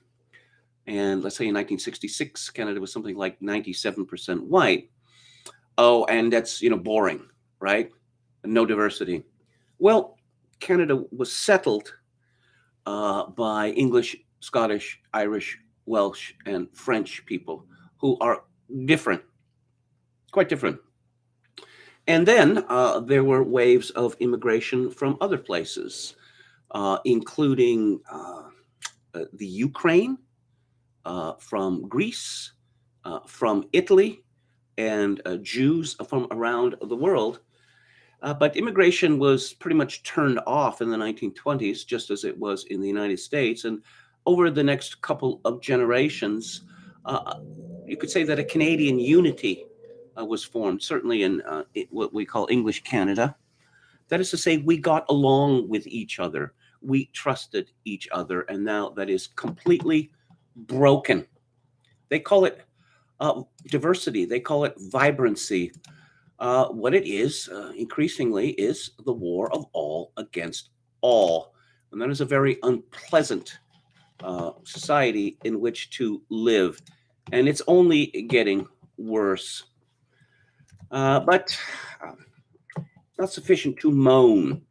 and let's say in 1966, Canada was something like 97% white. Oh, and that's, boring, right? No diversity. Well, Canada was settled by English, Scottish, Irish, Welsh, and French people who are different, quite different. And then there were waves of immigration from other places, including the Ukraine, from Greece, from Italy, and Jews from around the world. But immigration was pretty much turned off in the 1920s, just as it was in the United States. And over the next couple of generations, you could say that a Canadian unity was formed, certainly in what we call English Canada. That is to say, we got along with each other. We trusted each other. And now that is completely broken. They call it diversity. They call it vibrancy. What it is, increasingly, is the war of all against all. And that is a very unpleasant society in which to live. And it's only getting worse. But not sufficient to moan.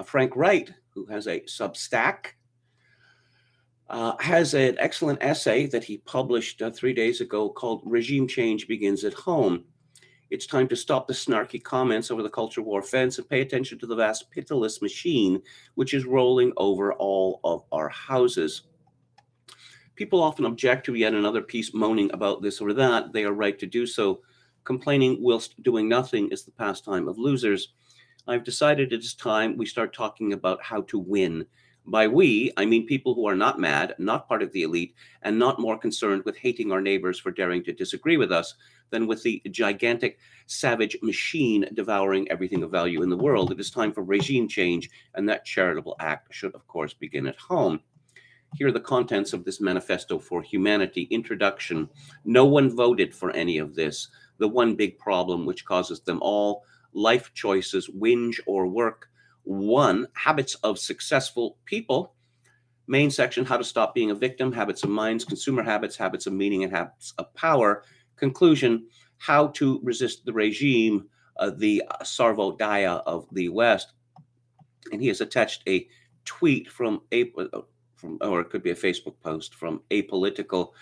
Frank Wright, who has a Substack, has an excellent essay that he published 3 days ago called Regime Change Begins at Home. It's time to stop the snarky comments over the culture war fence and pay attention to the vast pitiless machine which is rolling over all of our houses. People often object to yet another piece moaning about this or that. They are right to do so. Complaining whilst doing nothing is the pastime of losers. I've decided it is time we start talking about how to win. By we, I mean people who are not mad, not part of the elite, and not more concerned with hating our neighbors for daring to disagree with us than with the gigantic, savage machine devouring everything of value in the world. It is time for regime change, and that charitable act should, of course, begin at home. Here are the contents of this manifesto for humanity. Introduction. No one voted for any of this. The one big problem which causes them all. Life choices, whinge or work. 1. Habits of successful people. Main section, how to stop being a victim, habits of minds, consumer habits, habits of meaning, and habits of power. Conclusion, how to resist the regime, the Sarvodaya of the West. And he has attached a tweet from or it could be a Facebook post from Apolitical.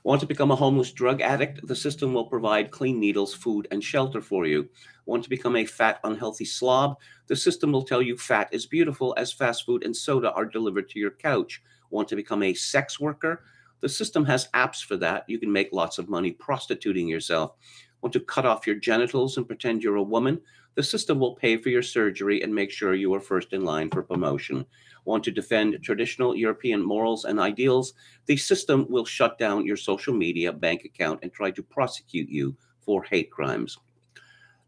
Want to become a homeless drug addict? The system will provide clean needles, food, and shelter for you. Want to become a fat, unhealthy slob? The system will tell you fat is beautiful as fast food and soda are delivered to your couch. Want to become a sex worker? The system has apps for that. You can make lots of money prostituting yourself. Want to cut off your genitals and pretend you're a woman? The system will pay for your surgery and make sure you are first in line for promotion. Want to defend traditional European morals and ideals? The system will shut down your social media, bank account, and try to prosecute you for hate crimes.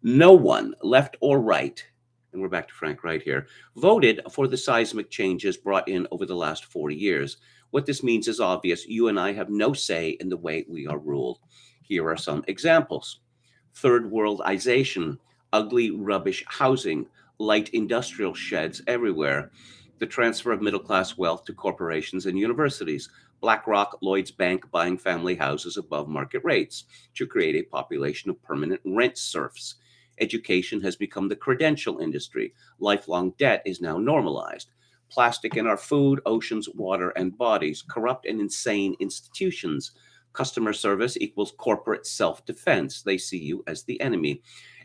No one, left or right, and we're back to Frank Wright here, voted for the seismic changes brought in over the last 40 years. What this means is obvious. You and I have no say in the way we are ruled. Here are some examples. Third worldization, ugly, rubbish housing, light industrial sheds everywhere, the transfer of middle-class wealth to corporations and universities, BlackRock, Lloyd's Bank buying family houses above market rates to create a population of permanent rent serfs. Education has become the credential industry. Lifelong debt is now normalized. Plastic in our food, oceans, water, and bodies. Corrupt and insane institutions. Customer service equals corporate self-defense. They see you as the enemy.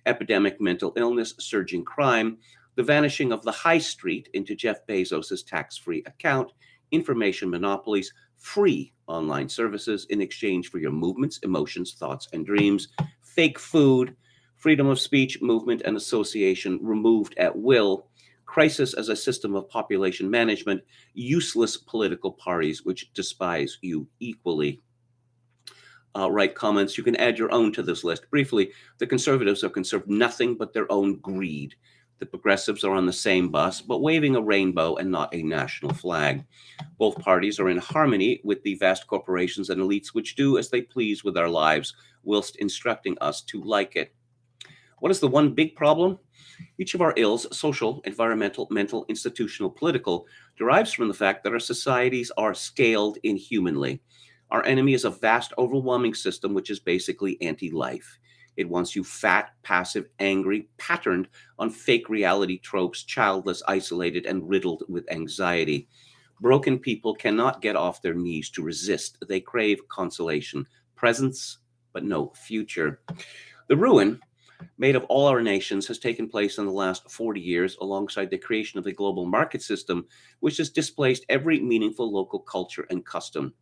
Epidemic mental illness, surging crime, the vanishing of the high street into Jeff Bezos' tax-free account, information monopolies, free online services in exchange for your movements, emotions, thoughts, and dreams, fake food, freedom of speech, movement, and association removed at will, crisis as a system of population management, useless political parties which despise you equally. Write comments. You can add your own to this list. Briefly, the conservatives have conserved nothing but their own greed. The progressives are on the same bus, but waving a rainbow and not a national flag. Both parties are in harmony with the vast corporations and elites which do as they please with our lives, whilst instructing us to like it. What is the one big problem? Each of our ills, social, environmental, mental, institutional, political, derives from the fact that our societies are scaled inhumanly. Our enemy is a vast, overwhelming system which is basically anti-life. It wants you fat, passive, angry, patterned on fake reality tropes, childless, isolated, and riddled with anxiety. Broken people cannot get off their knees to resist. They crave consolation, presence, but no future. The ruin made of all our nations has taken place in the last 40 years alongside the creation of a global market system which has displaced every meaningful local culture and custom.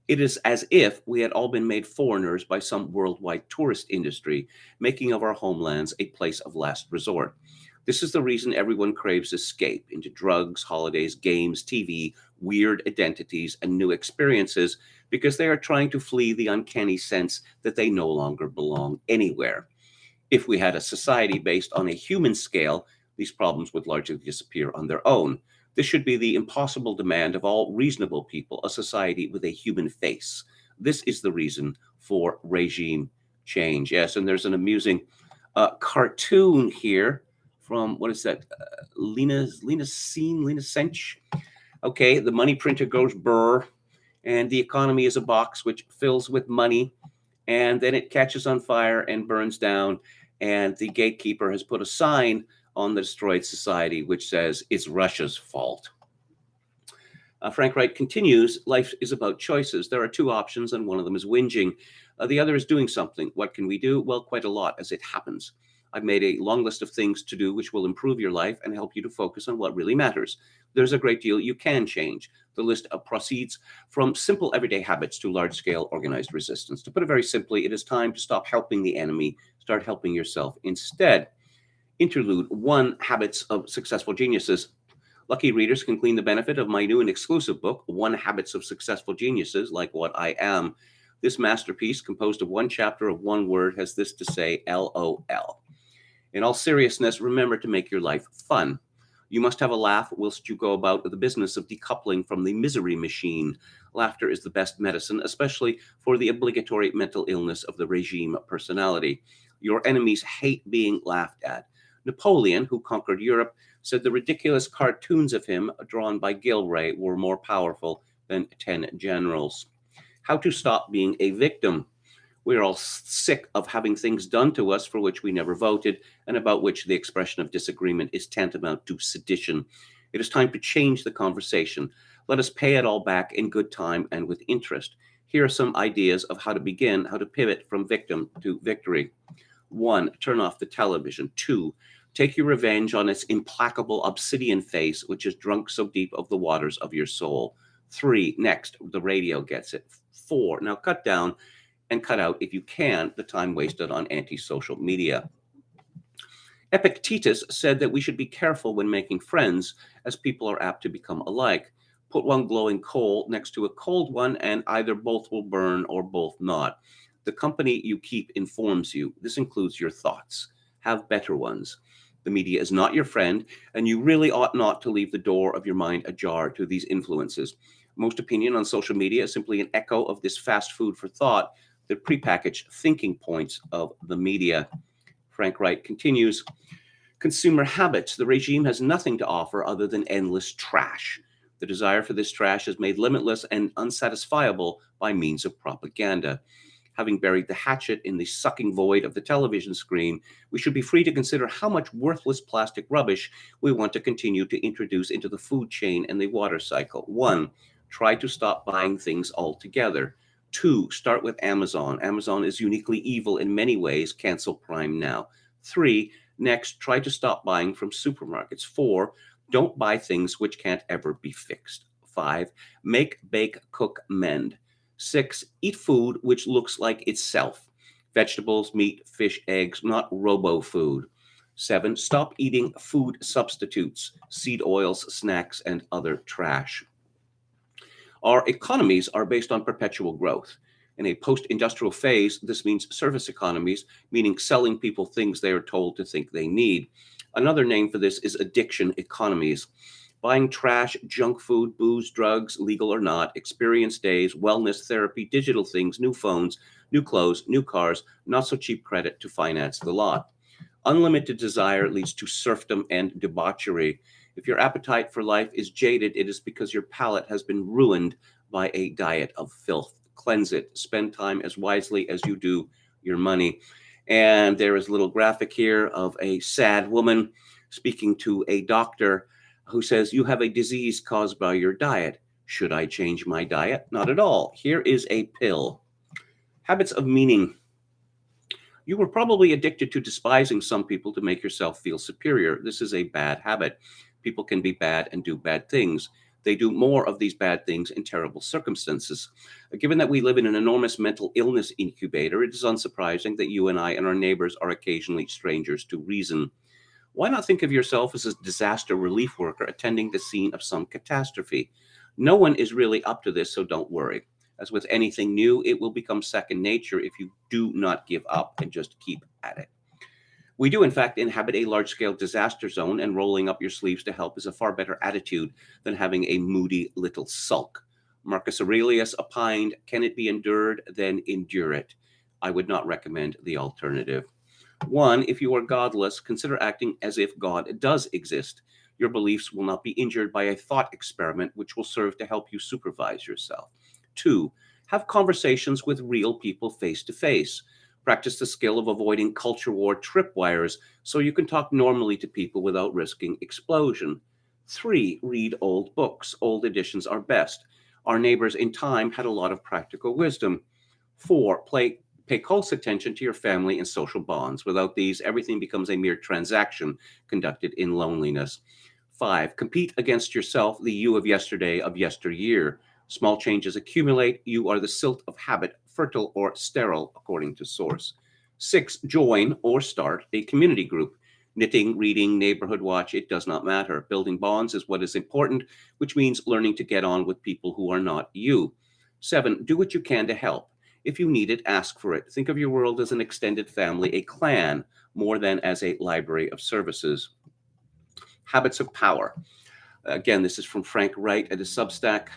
It is as if we had all been made foreigners by some worldwide tourist industry, making of our homelands a place of last resort. This is the reason everyone craves escape into drugs, holidays, games, TV, weird identities, and new experiences, because they are trying to flee the uncanny sense that they no longer belong anywhere. If we had a society based on a human scale, these problems would largely disappear on their own. This should be the impossible demand of all reasonable people, a society with a human face. This is the reason for regime change. Yes, and there's an amusing cartoon here from, what is that? Lena Sench. Okay, the money printer goes burr, and the economy is a box which fills with money, and then it catches on fire and burns down. and the gatekeeper has put a sign on the destroyed society which says it's Russia's fault. Frank Wright continues, life is about choices. There are two options, and one of them is whinging. The other is doing something. What can we do? Well, quite a lot, as it happens. I've made a long list of things to do which will improve your life and help you to focus on what really matters. There's a great deal you can change. The list proceeds from simple everyday habits to large-scale organized resistance. To put it very simply, it is time to stop helping the enemy, start helping yourself instead. Interlude 1, Habits of Successful Geniuses. Lucky readers can glean the benefit of my new and exclusive book, 1 Habits of Successful Geniuses, like what I am. This masterpiece, composed of 1 chapter of 1 word, has this to say, LOL. In all seriousness, remember to make your life fun. You must have a laugh whilst you go about the business of decoupling from the misery machine. Laughter is the best medicine, especially for the obligatory mental illness of the regime personality. Your enemies hate being laughed at. Napoleon, who conquered Europe, said the ridiculous cartoons of him drawn by Gilray were more powerful than 10 generals. How to stop being a victim. We're all sick of having things done to us for which we never voted and about which the expression of disagreement is tantamount to sedition. It is time to change the conversation. Let us pay it all back in good time and with interest. Here are some ideas of how to begin, how to pivot from victim to victory. 1, turn off the television. 2, take your revenge on its implacable obsidian face, which is drunk so deep of the waters of your soul. 3, next, the radio gets it. 4, now cut down and cut out, if you can, the time wasted on anti-social media. Epictetus said that we should be careful when making friends, as people are apt to become alike. Put one glowing coal next to a cold one, and either both will burn or both not. The company you keep informs you. This includes your thoughts. Have better ones. The media is not your friend, and you really ought not to leave the door of your mind ajar to these influences. Most opinion on social media is simply an echo of this fast food for thought, the prepackaged thinking points of the media. Frank Wright continues, consumer habits. The regime has nothing to offer other than endless trash. The desire for this trash is made limitless and unsatisfiable by means of propaganda. Having buried the hatchet in the sucking void of the television screen, we should be free to consider how much worthless plastic rubbish we want to continue to introduce into the food chain and the water cycle. 1, try to stop buying things altogether. 2, start with Amazon. Amazon is uniquely evil in many ways. Cancel Prime now. 3, next, try to stop buying from supermarkets. 4, don't buy things which can't ever be fixed. 5, make, bake, cook, mend. 6, eat food which looks like itself. Vegetables, meat, fish, eggs, not robo-food. 7, stop eating food substitutes, seed oils, snacks, and other trash. Our economies are based on perpetual growth. In a post-industrial phase, this means service economies, meaning selling people things they are told to think they need. Another name for this is addiction economies. Buying trash, junk food, booze, drugs, legal or not, experience days, wellness therapy, digital things, new phones, new clothes, new cars, not so cheap credit to finance the lot. Unlimited desire leads to serfdom and debauchery. If your appetite for life is jaded, it is because your palate has been ruined by a diet of filth. Cleanse it. Spend time as wisely as you do your money. And there is a little graphic here of a sad woman speaking to a doctor who says, you have a disease caused by your diet. Should I change my diet? Not at all. Here is a pill. Habits of meaning. You were probably addicted to despising some people to make yourself feel superior. This is a bad habit. People can be bad and do bad things. They do more of these bad things in terrible circumstances. Given that we live in an enormous mental illness incubator, it is unsurprising that you and I and our neighbors are occasionally strangers to reason. Why not think of yourself as a disaster relief worker attending the scene of some catastrophe? No one is really up to this, so don't worry. As with anything new, it will become second nature if you do not give up and just keep at it. We do, in fact, inhabit a large-scale disaster zone, and rolling up your sleeves to help is a far better attitude than having a moody little sulk. Marcus Aurelius opined, can it be endured, then endure it. I would not recommend the alternative. 1, if you are godless, consider acting as if God does exist. Your beliefs will not be injured by a thought experiment which will serve to help you supervise yourself. 2, have conversations with real people face to face. Practice the skill of avoiding culture war tripwires so you can talk normally to people without risking explosion. 3. Read old books. Old editions are best. Our neighbors in time had a lot of practical wisdom. 4. Pay close attention to your family and social bonds. Without these, everything becomes a mere transaction conducted in loneliness. 5. Compete against yourself, the you of yesterday, of yesteryear. Small changes accumulate. You are the silt of habit, fertile or sterile, according to source. 6. Join or start a community group. Knitting, reading, neighborhood watch, it does not matter. Building bonds is what is important, which means learning to get on with people who are not you. 7. Do what you can to help. If you need it, ask for it. Think of your world as an extended family, a clan, more than as a library of services. Habits of power. Again, this is from Frank Wright at his Substack.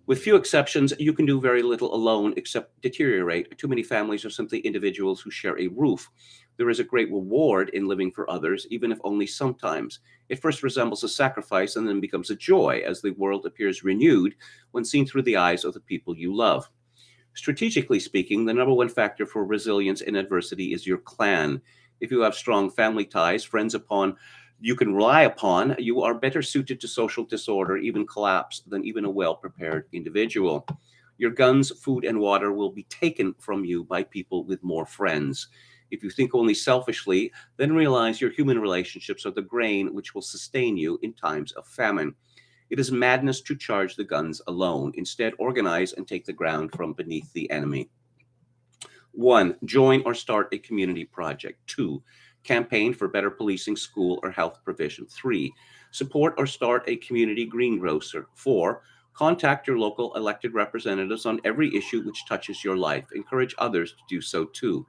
With few exceptions, you can do very little alone except deteriorate. Too many families are simply individuals who share a roof. There is a great reward in living for others, even if only sometimes. It first resembles a sacrifice and then becomes a joy as the world appears renewed when seen through the eyes of the people you love. Strategically speaking, the number one factor for resilience in adversity is your clan. If you have strong family ties, friends you can rely upon, you are better suited to social disorder, even collapse, than even a well-prepared individual. Your guns, food, and water will be taken from you by people with more friends. If you think only selfishly, then realize your human relationships are the grain which will sustain you in times of famine. It is madness to charge the guns alone. Instead, organize and take the ground from beneath the enemy. 1. Join or start a community project. 2. Campaign for better policing, school, or health provision. 3. Support or start a community greengrocer. 4. Contact your local elected representatives on every issue which touches your life. Encourage others to do so too.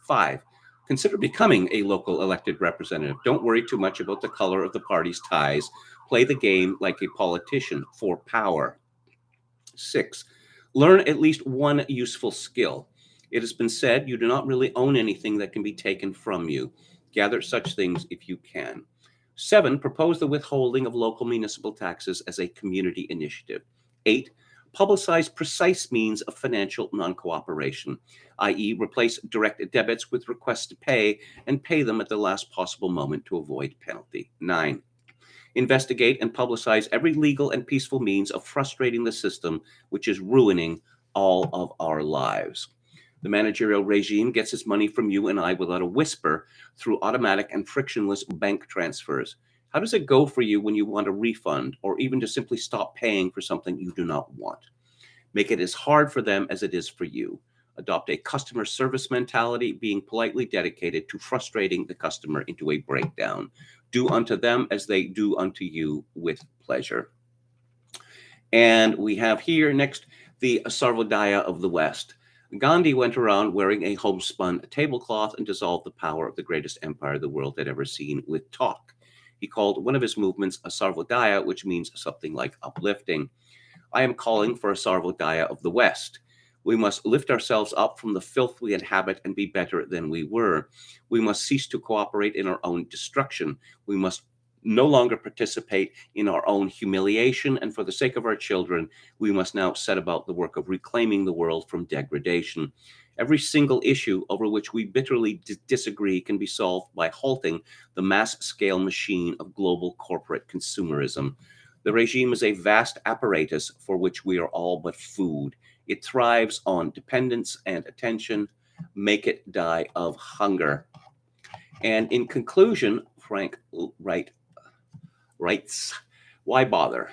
5. Consider becoming a local elected representative. Don't worry too much about the color of the party's ties. Play the game like a politician for power. 6. Learn at least one useful skill. It has been said you do not really own anything that can be taken from you. Gather such things if you can. 7. Propose the withholding of local municipal taxes as a community initiative. 8. Publicize precise means of financial non-cooperation, i.e., replace direct debits with requests to pay and pay them at the last possible moment to avoid penalty. 9. Investigate and publicize every legal and peaceful means of frustrating the system which is ruining all of our lives. The managerial regime gets its money from you and I without a whisper through automatic and frictionless bank transfers. How does it go for you when you want a refund or even to simply stop paying for something you do not want? Make it as hard for them as it is for you. Adopt a customer service mentality, being politely dedicated to frustrating the customer into a breakdown. Do unto them as they do unto you with pleasure. And we have here next the Sarvodaya of the West. Gandhi went around wearing a homespun tablecloth and dissolved the power of the greatest empire the world had ever seen with talk. He called one of his movements a Sarvodaya, which means something like uplifting. I am calling for a Sarvodaya of the West. We must lift ourselves up from the filth we inhabit and be better than we were. We must cease to cooperate in our own destruction. We must no longer participate in our own humiliation, and for the sake of our children, we must now set about the work of reclaiming the world from degradation. Every single issue over which we bitterly disagree can be solved by halting the mass-scale machine of global corporate consumerism. The regime is a vast apparatus for which we are all but food. It thrives on dependence and attention. Make it die of hunger. And in conclusion, Frank writes, why bother?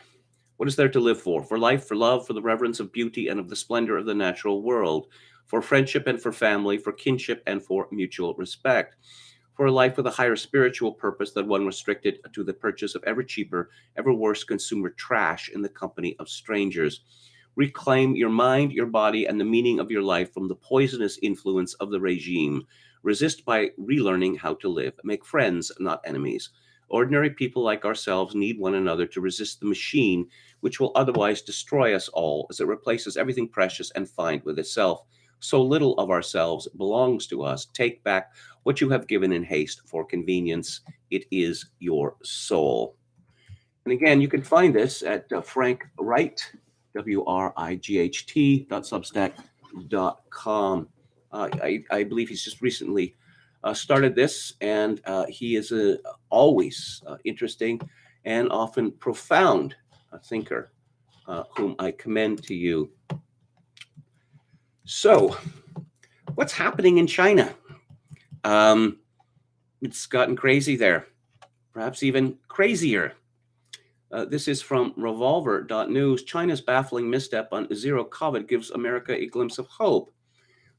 What is there to live for? For life, for love, for the reverence of beauty and of the splendor of the natural world, for friendship and for family, for kinship and for mutual respect, for a life with a higher spiritual purpose than one restricted to the purchase of ever cheaper, ever worse consumer trash in the company of strangers. Reclaim your mind, your body, and the meaning of your life from the poisonous influence of the regime. Resist by relearning how to live. Make friends, not enemies. Ordinary people like ourselves need one another to resist the machine, which will otherwise destroy us all as it replaces everything precious and fine with itself. So little of ourselves belongs to us. Take back what you have given in haste for convenience. It is your soul. And again, you can find this at Frank Wright, WRIGHT.substack.com. I believe he's just recently started this, and he is always interesting and often profound thinker, whom I commend to you. So, what's happening in China? It's gotten crazy there, perhaps even crazier. This is from revolver.news. China's baffling misstep on zero COVID gives America a glimpse of hope.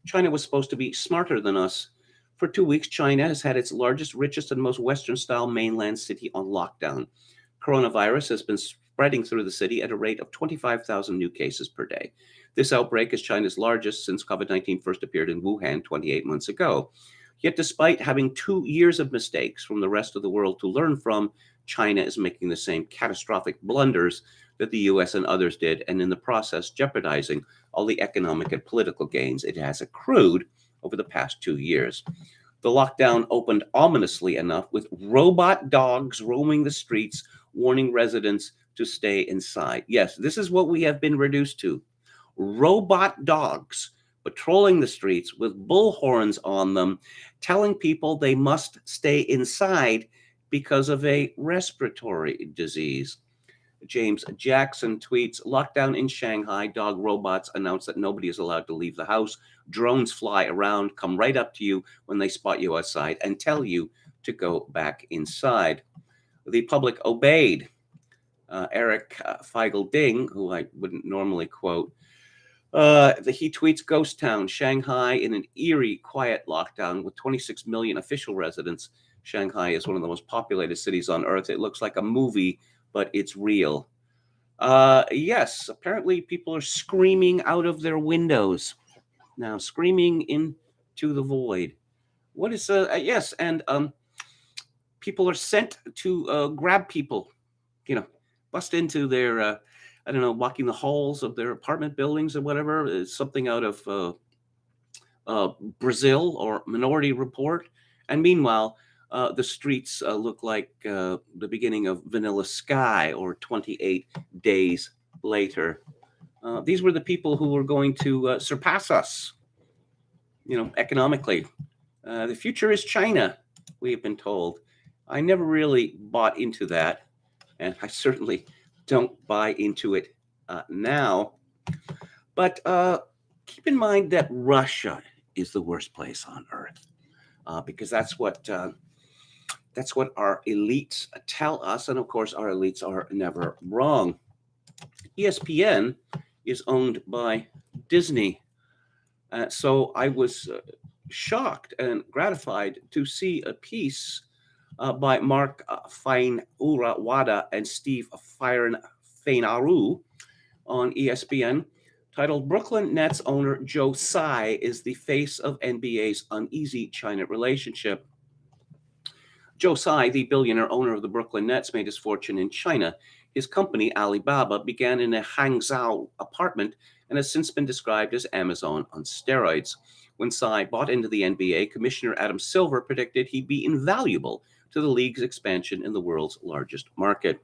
China was supposed to be smarter than us. For 2 weeks, China has had its largest, richest, and most Western-style mainland city on lockdown. Coronavirus has been spreading through the city at a rate of 25,000 new cases per day. This outbreak is China's largest since COVID-19 first appeared in Wuhan 28 months ago. Yet despite having 2 years of mistakes from the rest of the world to learn from, China is making the same catastrophic blunders that the US and others did, and in the process jeopardizing all the economic and political gains it has accrued over the past 2 years. The lockdown opened ominously enough, with robot dogs roaming the streets, warning residents to stay inside. Yes, this is what we have been reduced to. Robot dogs patrolling the streets with bullhorns on them, telling people they must stay inside because of a respiratory disease. James Jackson tweets, lockdown in Shanghai, dog robots announce that nobody is allowed to leave the house. Drones fly around, come right up to you when they spot you outside and tell you to go back inside. The public obeyed. Eric Feigl Ding, who I wouldn't normally quote, he tweets, ghost town, Shanghai in an eerie, quiet lockdown with 26 million official residents. Shanghai is one of the most populated cities on earth. It looks like a movie, but it's real. Yes, apparently people are screaming out of their windows now, screaming into the void. What is yes, and people are sent to grab people, bust into their I don't know, walking the halls of their apartment buildings or whatever. It's something out of Brazil or Minority Report. And meanwhile, the streets look like the beginning of Vanilla Sky or 28 Days Later. These were the people who were going to surpass us, economically. The future is China, we have been told. I never really bought into that, and I certainly don't buy into it now. But keep in mind that Russia is the worst place on earth, because that's what our elites tell us, and of course, our elites are never wrong. ESPN is owned by Disney, so I was shocked and gratified to see a piece by Mark Feinaurawada and Steve Feinaru on ESPN titled Brooklyn Nets owner Joe Tsai is the face of NBA's uneasy China relationship. Joe Tsai, the billionaire owner of the Brooklyn Nets, made his fortune in China. His company, Alibaba, began in a Hangzhou apartment and has since been described as Amazon on steroids. When Tsai bought into the NBA, Commissioner Adam Silver predicted he'd be invaluable to the league's expansion in the world's largest market.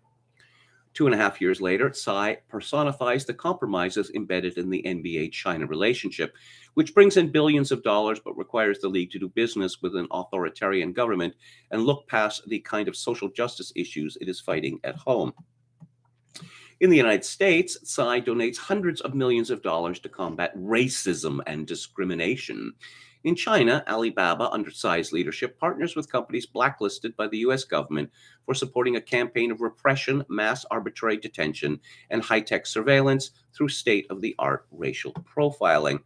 2.5 years later, Tsai personifies the compromises embedded in the NBA-China relationship, which brings in billions of dollars but requires the league to do business with an authoritarian government and look past the kind of social justice issues it is fighting at home. In the United States, Tsai donates hundreds of millions of dollars to combat racism and discrimination. In China, Alibaba, under Tsai's leadership, partners with companies blacklisted by the U.S. government for supporting a campaign of repression, mass arbitrary detention, and high-tech surveillance through state-of-the-art racial profiling.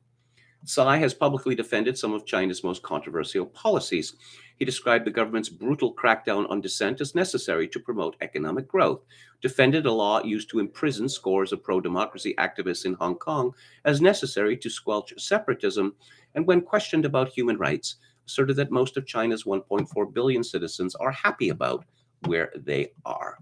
Tsai has publicly defended some of China's most controversial policies. He described the government's brutal crackdown on dissent as necessary to promote economic growth, defended a law used to imprison scores of pro-democracy activists in Hong Kong as necessary to squelch separatism, and when questioned about human rights, asserted that most of China's 1.4 billion citizens are happy about where they are.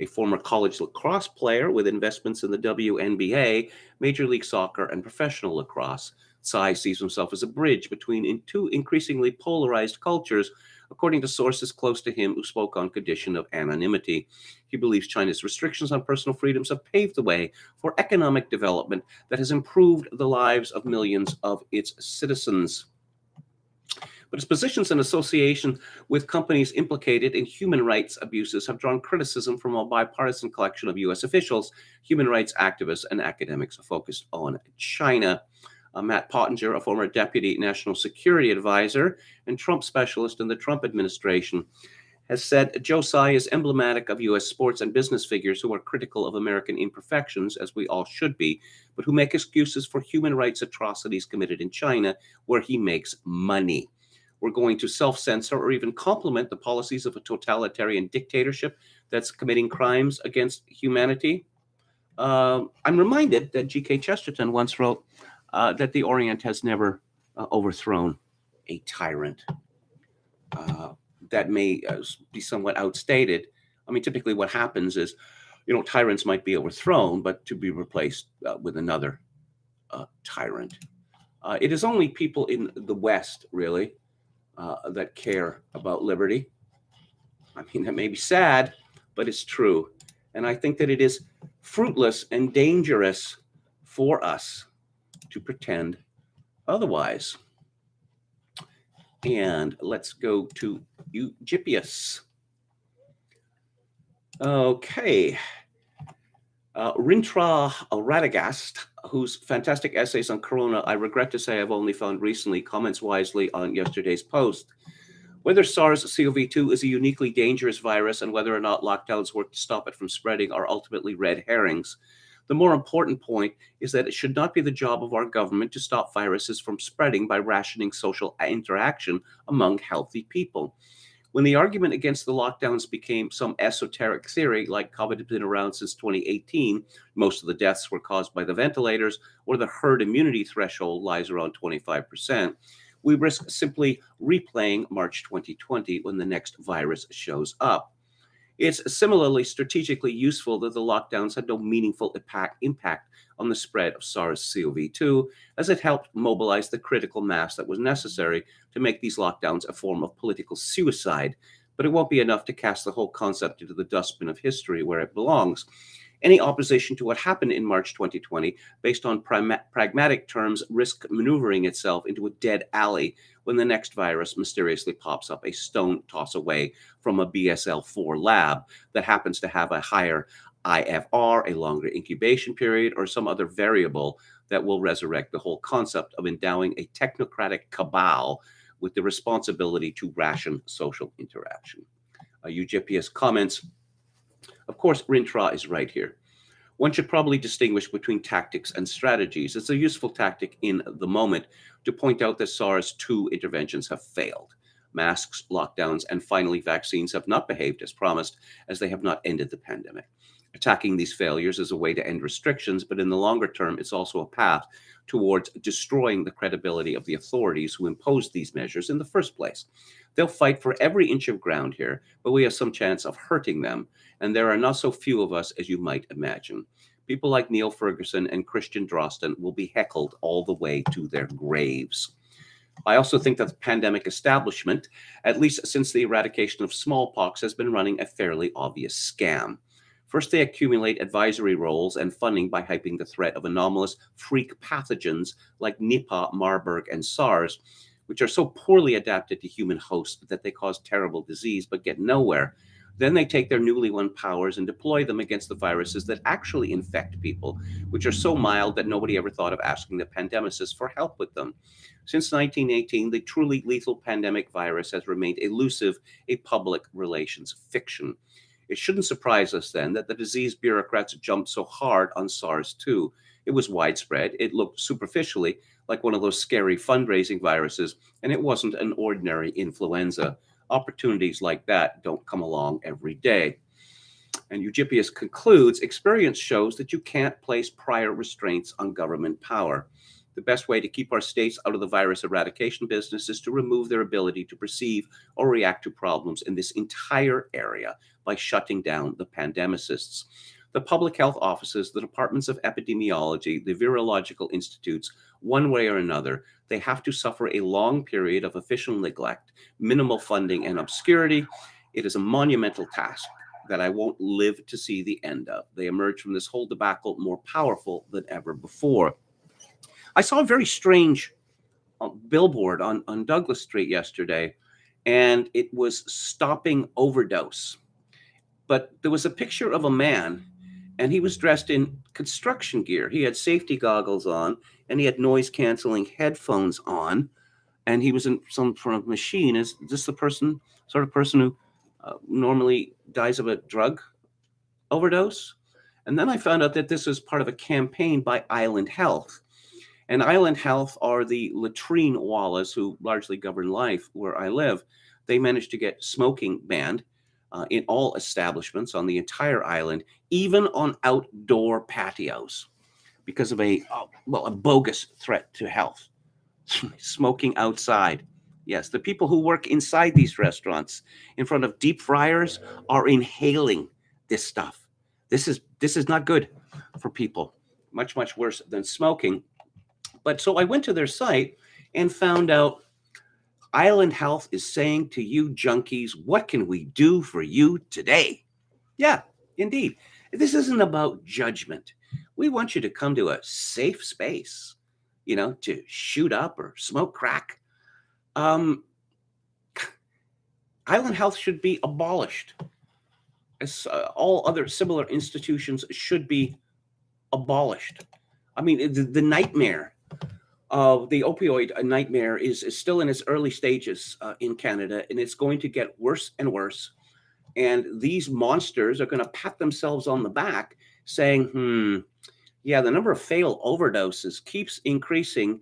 A former college lacrosse player with investments in the WNBA, Major League Soccer, and professional lacrosse, Tsai sees himself as a bridge between two increasingly polarized cultures, according to sources close to him who spoke on condition of anonymity. He believes China's restrictions on personal freedoms have paved the way for economic development that has improved the lives of millions of its citizens. But his positions in association with companies implicated in human rights abuses have drawn criticism from a bipartisan collection of U.S. officials, human rights activists, and academics focused on China. Matt Pottinger, a former deputy national security advisor and Trump specialist in the Trump administration, has said Joe Tsai is emblematic of U.S. sports and business figures who are critical of American imperfections, as we all should be, but who make excuses for human rights atrocities committed in China, where he makes money. We're going to self-censor or even compliment the policies of a totalitarian dictatorship that's committing crimes against humanity. I'm reminded that G.K. Chesterton once wrote that the Orient has never overthrown a tyrant. That may be somewhat outstated. I mean, typically what happens is, tyrants might be overthrown, but to be replaced with another tyrant. It is only people in the West, really, that care about liberty. I mean, that may be sad, but it's true. And I think that it is fruitless and dangerous for us to pretend otherwise. And let's go to Eugipius. Okay. Rintra Radagast, whose fantastic essays on Corona, I regret to say I've only found recently, comments wisely on yesterday's post. Whether SARS-CoV-2 is a uniquely dangerous virus and whether or not lockdowns work to stop it from spreading are ultimately red herrings. The more important point is that it should not be the job of our government to stop viruses from spreading by rationing social interaction among healthy people. When the argument against the lockdowns became some esoteric theory, like COVID has been around since 2018, most of the deaths were caused by the ventilators, or the herd immunity threshold lies around 25%, we risk simply replaying March 2020 when the next virus shows up. It's similarly strategically useful that the lockdowns had no meaningful impact on the spread of SARS-CoV-2, as it helped mobilize the critical mass that was necessary to make these lockdowns a form of political suicide. But it won't be enough to cast the whole concept into the dustbin of history where it belongs. Any opposition to what happened in March 2020, based on pragmatic terms, risks maneuvering itself into a dead alley when the next virus mysteriously pops up a stone toss away from a BSL-4 lab that happens to have a higher IFR, a longer incubation period, or some other variable that will resurrect the whole concept of endowing a technocratic cabal with the responsibility to ration social interaction. Eugipius comments, of course, Rintra is right here. One should probably distinguish between tactics and strategies. It's a useful tactic in the moment to point out that SARS-2 interventions have failed. Masks, lockdowns, and finally vaccines have not behaved as promised, as they have not ended the pandemic. Attacking these failures is a way to end restrictions, but in the longer term, it's also a path towards destroying the credibility of the authorities who imposed these measures in the first place. They'll fight for every inch of ground here, but we have some chance of hurting them, and there are not so few of us as you might imagine. People like Neil Ferguson and Christian Drosten will be heckled all the way to their graves. I also think that the pandemic establishment, at least since the eradication of smallpox, has been running a fairly obvious scam. First, they accumulate advisory roles and funding by hyping the threat of anomalous freak pathogens like Nipah, Marburg, and SARS, which are so poorly adapted to human hosts that they cause terrible disease but get nowhere. Then they take their newly won powers and deploy them against the viruses that actually infect people, which are so mild that nobody ever thought of asking the pandemicists for help with them. Since 1918, the truly lethal pandemic virus has remained elusive, a public relations fiction. It shouldn't surprise us then that the disease bureaucrats jumped so hard on SARS-2. It was widespread. It looked superficially like one of those scary fundraising viruses, and it wasn't an ordinary influenza. Opportunities like that don't come along every day. And Eugipius concludes, experience shows that you can't place prior restraints on government power. The best way to keep our states out of the virus eradication business is to remove their ability to perceive or react to problems in this entire area by shutting down the pandemicists. The public health offices, the departments of epidemiology, the virological institutes, one way or another, they have to suffer a long period of official neglect, minimal funding, and obscurity. It is a monumental task that I won't live to see the end of. They emerge from this whole debacle more powerful than ever before. I saw a very strange billboard on Douglas Street yesterday, and it was stopping overdose. But there was a picture of a man, and he was dressed in construction gear. He had safety goggles on, and he had noise canceling headphones on, and he was in some sort of machine. Is this the sort of person who normally dies of a drug overdose? And then I found out that this was part of a campaign by Island Health. And Island Health are the latrine wallas who largely govern life where I live. They managed to get smoking banned in all establishments on the entire island, even on outdoor patios, because of a bogus threat to health. Smoking outside. Yes, the people who work inside these restaurants in front of deep fryers are inhaling this stuff. This is not good for people. Much, much worse than smoking. But so I went to their site and found out Island Health is saying to you junkies, what can we do for you today? Yeah, indeed. This isn't about judgment. We want you to come to a safe space, to shoot up or smoke crack. Island Health should be abolished, as all other similar institutions should be abolished. I mean, the nightmare of the opioid nightmare is still in its early stages in Canada, and it's going to get worse and worse. And these monsters are going to pat themselves on the back saying, yeah, the number of fatal overdoses keeps increasing,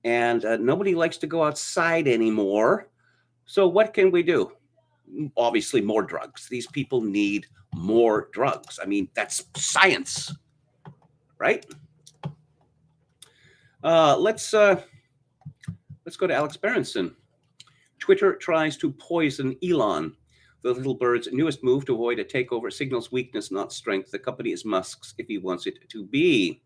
and nobody likes to go outside anymore. So what can we do? Obviously, more drugs. These people need more drugs. I mean, that's science, right? Let's go to Alex Berenson. Twitter tries to poison Elon. The little bird's newest move to avoid a takeover signals weakness, not strength. The company is Musk's if he wants it to be.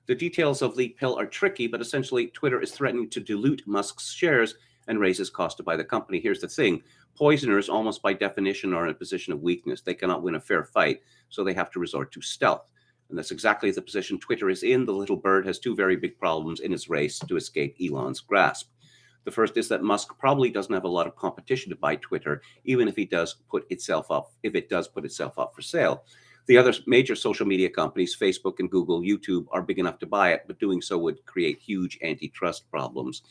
The details of the pill are tricky, but essentially Twitter is threatening to dilute Musk's shares and raise his cost to buy the company. Here's the thing. Poisoners, almost by definition, are in a position of weakness. They cannot win a fair fight, so they have to resort to stealth. And that's exactly the position Twitter is in. The little bird has two very big problems in its race to escape Elon's grasp. The first is that Musk probably doesn't have a lot of competition to buy Twitter, even if it does put itself up for sale. The other major social media companies, Facebook and Google, YouTube, are big enough to buy it, but doing so would create huge antitrust problems.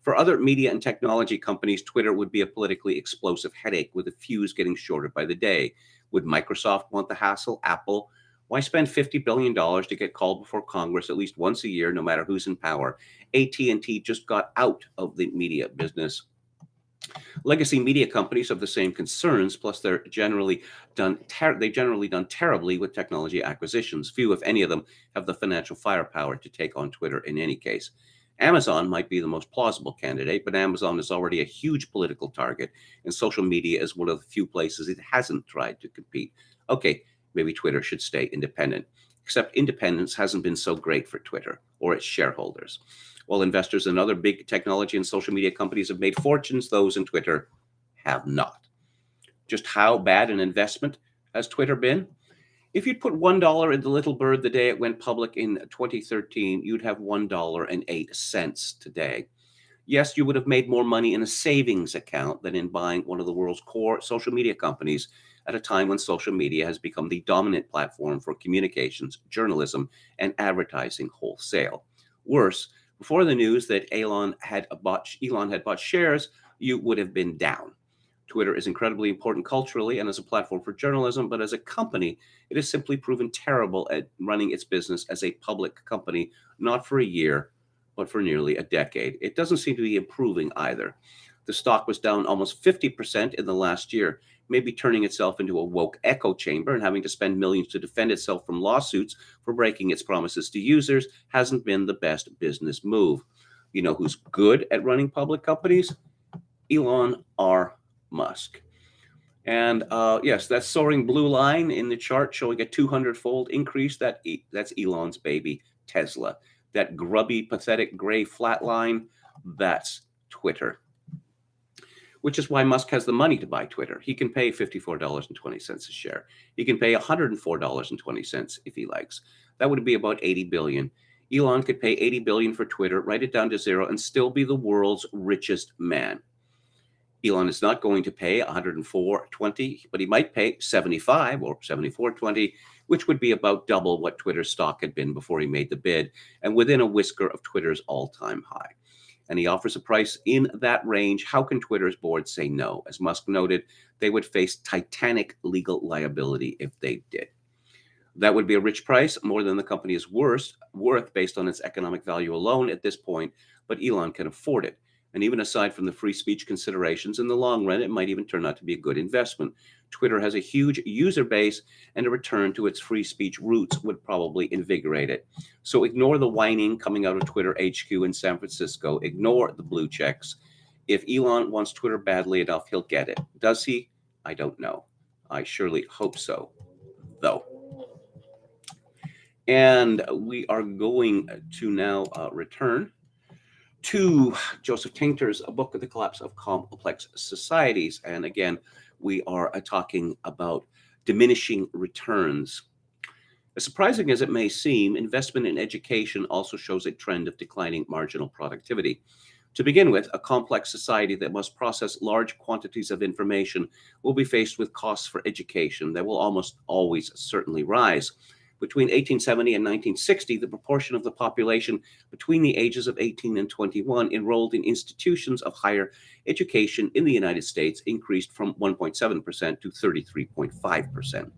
For other media and technology companies, Twitter would be a politically explosive headache with the fuse getting shorter by the day. Would Microsoft want the hassle? Apple? Why spend $50 billion to get called before Congress at least once a year, no matter who's in power? AT&T just got out of the media business. Legacy media companies have the same concerns, plus they've generally done terribly with technology acquisitions. Few, if any of them, have the financial firepower to take on Twitter in any case. Amazon might be the most plausible candidate, but Amazon is already a huge political target, and social media is one of the few places it hasn't tried to compete. Okay, maybe Twitter should stay independent. Except independence hasn't been so great for Twitter or its shareholders. While investors in other big technology and social media companies have made fortunes, those in Twitter have not. Just how bad an investment has Twitter been? If you'd put $1 in the little bird the day it went public in 2013, you'd have $1.08 today. Yes, you would have made more money in a savings account than in buying one of the world's core social media companies at a time when social media has become the dominant platform for communications, journalism, and advertising wholesale. Worse, before the news that Elon had bought shares, you would have been down. Twitter is incredibly important culturally and as a platform for journalism, but as a company, it has simply proven terrible at running its business as a public company, not for a year, but for nearly a decade. It doesn't seem to be improving either. The stock was down almost 50% in the last year, maybe turning itself into a woke echo chamber and having to spend millions to defend itself from lawsuits for breaking its promises to users hasn't been the best business move. You know who's good at running public companies? Elon R. Musk. And yes, that soaring blue line in the chart showing a 200-fold increase, that's Elon's baby, Tesla. That grubby, pathetic gray flat line, that's Twitter. Which is why Musk has the money to buy Twitter. He can pay $54.20 a share. He can pay $104.20 if he likes. That would be about $80 billion. Elon could pay 80 billion for Twitter, write it down to zero, and still be the world's richest man. Elon is not going to pay 104.20, but he might pay 75 or 74.20, which would be about double what Twitter's stock had been before he made the bid, and within a whisker of Twitter's all-time high. And he offers a price in that range. How can Twitter's board say no? As Musk noted, they would face titanic legal liability if they did. That would be a rich price, more than the company is worth based on its economic value alone at this point, but Elon can afford it. And even aside from the free speech considerations, in the long run, it might even turn out to be a good investment. Twitter has a huge user base, and a return to its free speech roots would probably invigorate it. So ignore the whining coming out of Twitter HQ in San Francisco. Ignore the blue checks. If Elon wants Twitter badly enough, he'll get it. Does he? I don't know. I surely hope so, though. And we are going to now return to Joseph Tainter's book, The Collapse of Complex Societies. And again, we are talking about diminishing returns. As surprising as it may seem, investment in education also shows a trend of declining marginal productivity. To begin with, a complex society that must process large quantities of information will be faced with costs for education that will almost always certainly rise. Between 1870 and 1960, the proportion of the population between the ages of 18 and 21 enrolled in institutions of higher education in the United States increased from 1.7% to 33.5%.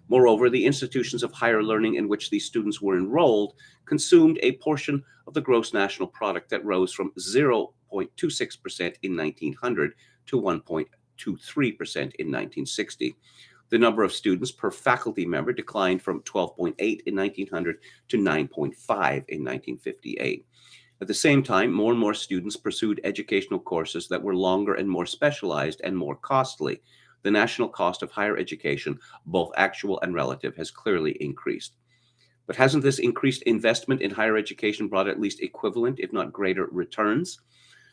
Moreover, the institutions of higher learning in which these students were enrolled consumed a portion of the gross national product that rose from 0.26% in 1900 to 1.23% in 1960. The number of students per faculty member declined from 12.8 in 1900 to 9.5 in 1958. At the same time, more and more students pursued educational courses that were longer and more specialized and more costly. The national cost of higher education, both actual and relative, has clearly increased. But hasn't this increased investment in higher education brought at least equivalent, if not greater, returns?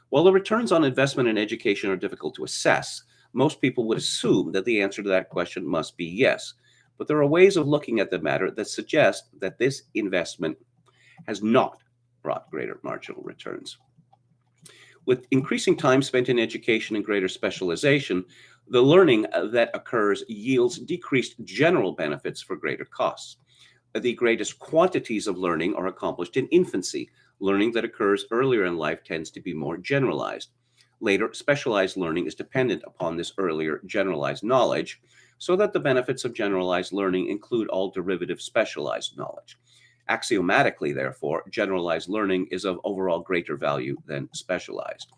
While the returns on investment in education are difficult to assess, most people would assume that the answer to that question must be yes. But there are ways of looking at the matter that suggest that this investment has not brought greater marginal returns. With increasing time spent in education and greater specialization, the learning that occurs yields decreased general benefits for greater costs. The greatest quantities of learning are accomplished in infancy. Learning that occurs earlier in life tends to be more generalized. Later, specialized learning is dependent upon this earlier generalized knowledge, so that the benefits of generalized learning include all derivative specialized knowledge. Axiomatically, therefore, generalized learning is of overall greater value than specialized.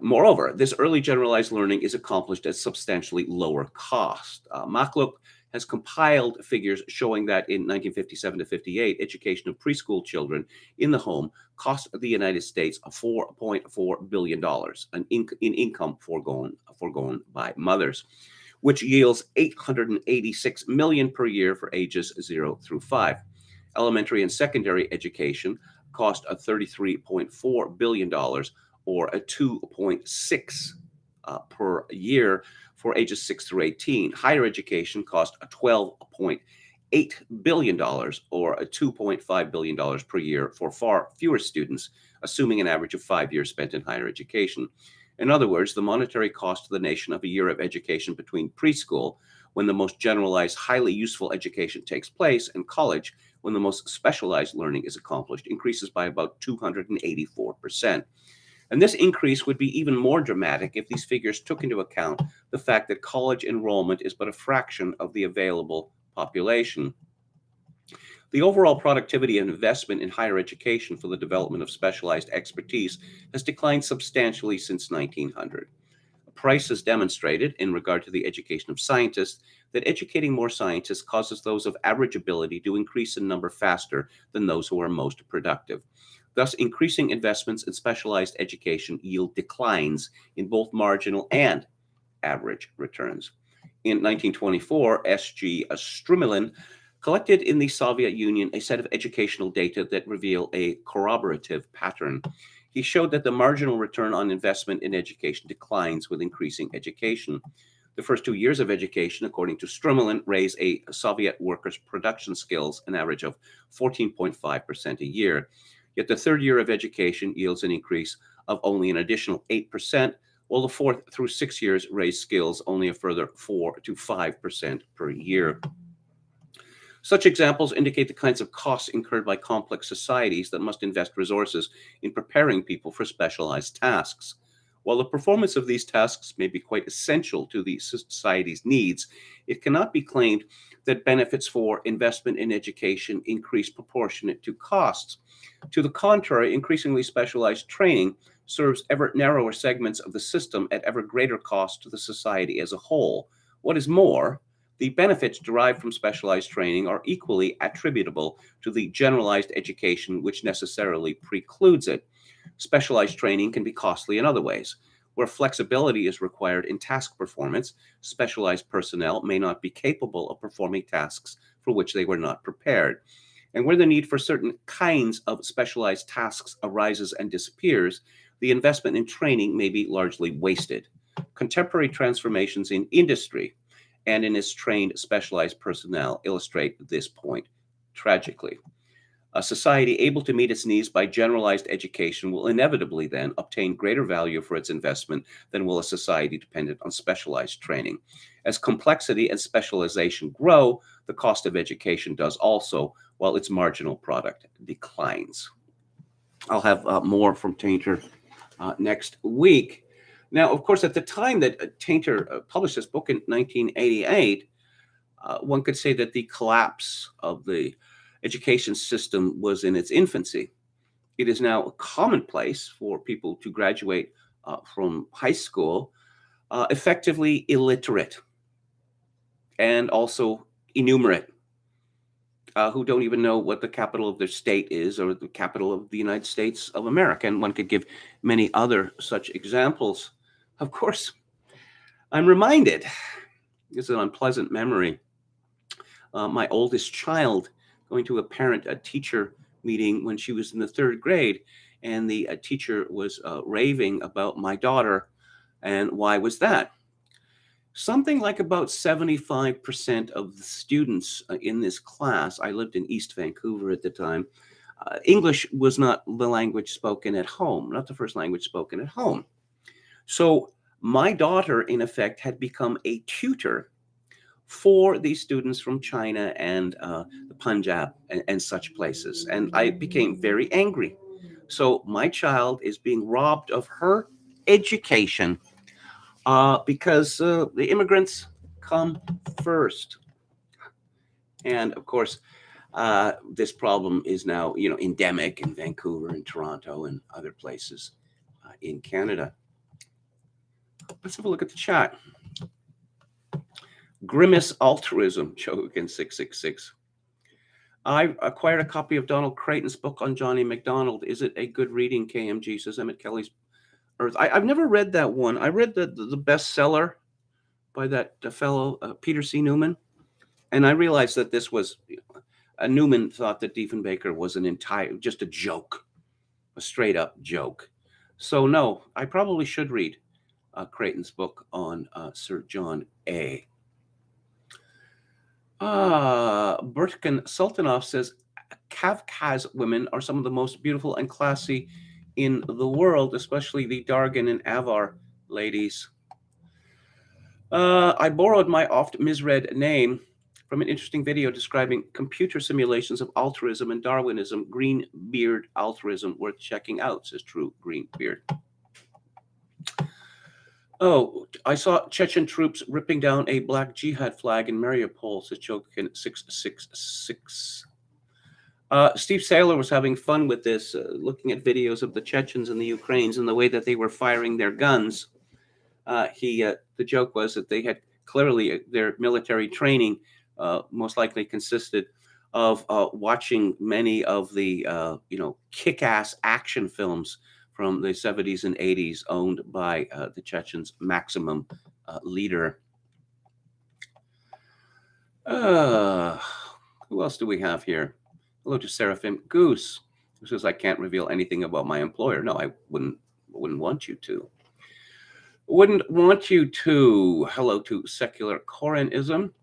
Moreover, this early generalized learning is accomplished at substantially lower cost. Makluk has compiled figures showing that in 1957 to 58, education of preschool children in the home cost the United States $4.4 billion in income foregone by mothers, which yields $886 million per year for ages 0 through 5. Elementary and secondary education cost $33.4 billion, or a 2.6 per year for ages 6 through 18. Higher education cost $12.8 billion, or a $2.5 billion per year for far fewer students, assuming an average of 5 years spent in higher education. In other words, the monetary cost to the nation of a year of education between preschool, when the most generalized, highly useful education takes place, and college, when the most specialized learning is accomplished, increases by about 284%. And this increase would be even more dramatic if these figures took into account the fact that college enrollment is but a fraction of the available population. The overall productivity and investment in higher education for the development of specialized expertise has declined substantially since 1900. Price has demonstrated, in regard to the education of scientists, that educating more scientists causes those of average ability to increase in number faster than those who are most productive. Thus, increasing investments in specialized education yield declines in both marginal and average returns. In 1924, S.G. Strumilin collected in the Soviet Union a set of educational data that reveal a corroborative pattern. He showed that the marginal return on investment in education declines with increasing education. The first 2 years of education, according to Strumelin, raise a Soviet worker's production skills an average of 14.5% a year. Yet the third year of education yields an increase of only an additional 8%, while the 4th through 6 years raise skills only a further 4 to 5% per year. Such examples indicate the kinds of costs incurred by complex societies that must invest resources in preparing people for specialized tasks. While the performance of these tasks may be quite essential to the society's needs, it cannot be claimed that benefits for investment in education increase proportionate to costs. To the contrary, increasingly specialized training serves ever narrower segments of the system at ever greater cost to the society as a whole. What is more, the benefits derived from specialized training are equally attributable to the generalized education which necessarily precludes it. Specialized training can be costly in other ways. Where flexibility is required in task performance, specialized personnel may not be capable of performing tasks for which they were not prepared. And where the need for certain kinds of specialized tasks arises and disappears, the investment in training may be largely wasted. Contemporary transformations in industry and in its trained specialized personnel illustrate this point tragically. A society able to meet its needs by generalized education will inevitably then obtain greater value for its investment than will a society dependent on specialized training. As complexity and specialization grow, the cost of education does also, while its marginal product declines. I'll have more from Tainter next week. Now, of course, at the time that Tainter published this book in 1988, one could say that the collapse of the education system was in its infancy. It is now commonplace for people to graduate from high school effectively illiterate and also enumerate, who don't even know what the capital of their state is or the capital of the United States of America. And one could give many other such examples. Of course, I'm reminded, it's an unpleasant memory, my oldest child going to a parent-teacher meeting when she was in the 3rd grade, and the teacher was raving about my daughter. And why was that? Something like about 75% of the students in this class, I lived in East Vancouver at the time, English was not the language spoken at home, not the first language spoken at home. So my daughter, in effect, had become a tutor for these students from China and the Punjab and such places. And I became very angry. So my child is being robbed of her education because the immigrants come first. And of course, this problem is now, endemic in Vancouver and Toronto and other places in Canada. Let's have a look at the chat. Grimace Altruism, Chogan 666. I acquired a copy of Donald Creighton's book on Johnny McDonald. Is it a good reading, KMG? Says Emmett Kelly's Earth. I've never read that one. I read the bestseller by that fellow, Peter C. Newman. And I realized that this was, Newman thought that Diefenbaker was just a joke, a straight up joke. So no, I probably should read Creighton's book on Sir John A. Bertkin Sultanov says Kafkaz women are some of the most beautiful and classy in the world, especially the Dargan and Avar ladies. I borrowed my oft misread name from an interesting video describing computer simulations of altruism and Darwinism. Greenbeard altruism worth checking out, says True Greenbeard. Oh, I saw Chechen troops ripping down a black jihad flag in Mariupol, says Chokin 666. Steve Saylor was having fun with this, looking at videos of the Chechens and the Ukrainians and the way that they were firing their guns. The joke was that they had clearly their military training most likely consisted of watching many of the kick-ass action films from the 70s and 80s owned by the Chechens' maximum leader. Who else do we have here? Hello to Seraphim Goose, who says, I can't reveal anything about my employer. No, I wouldn't want you to. Wouldn't want you to. Hello to secular Coranism.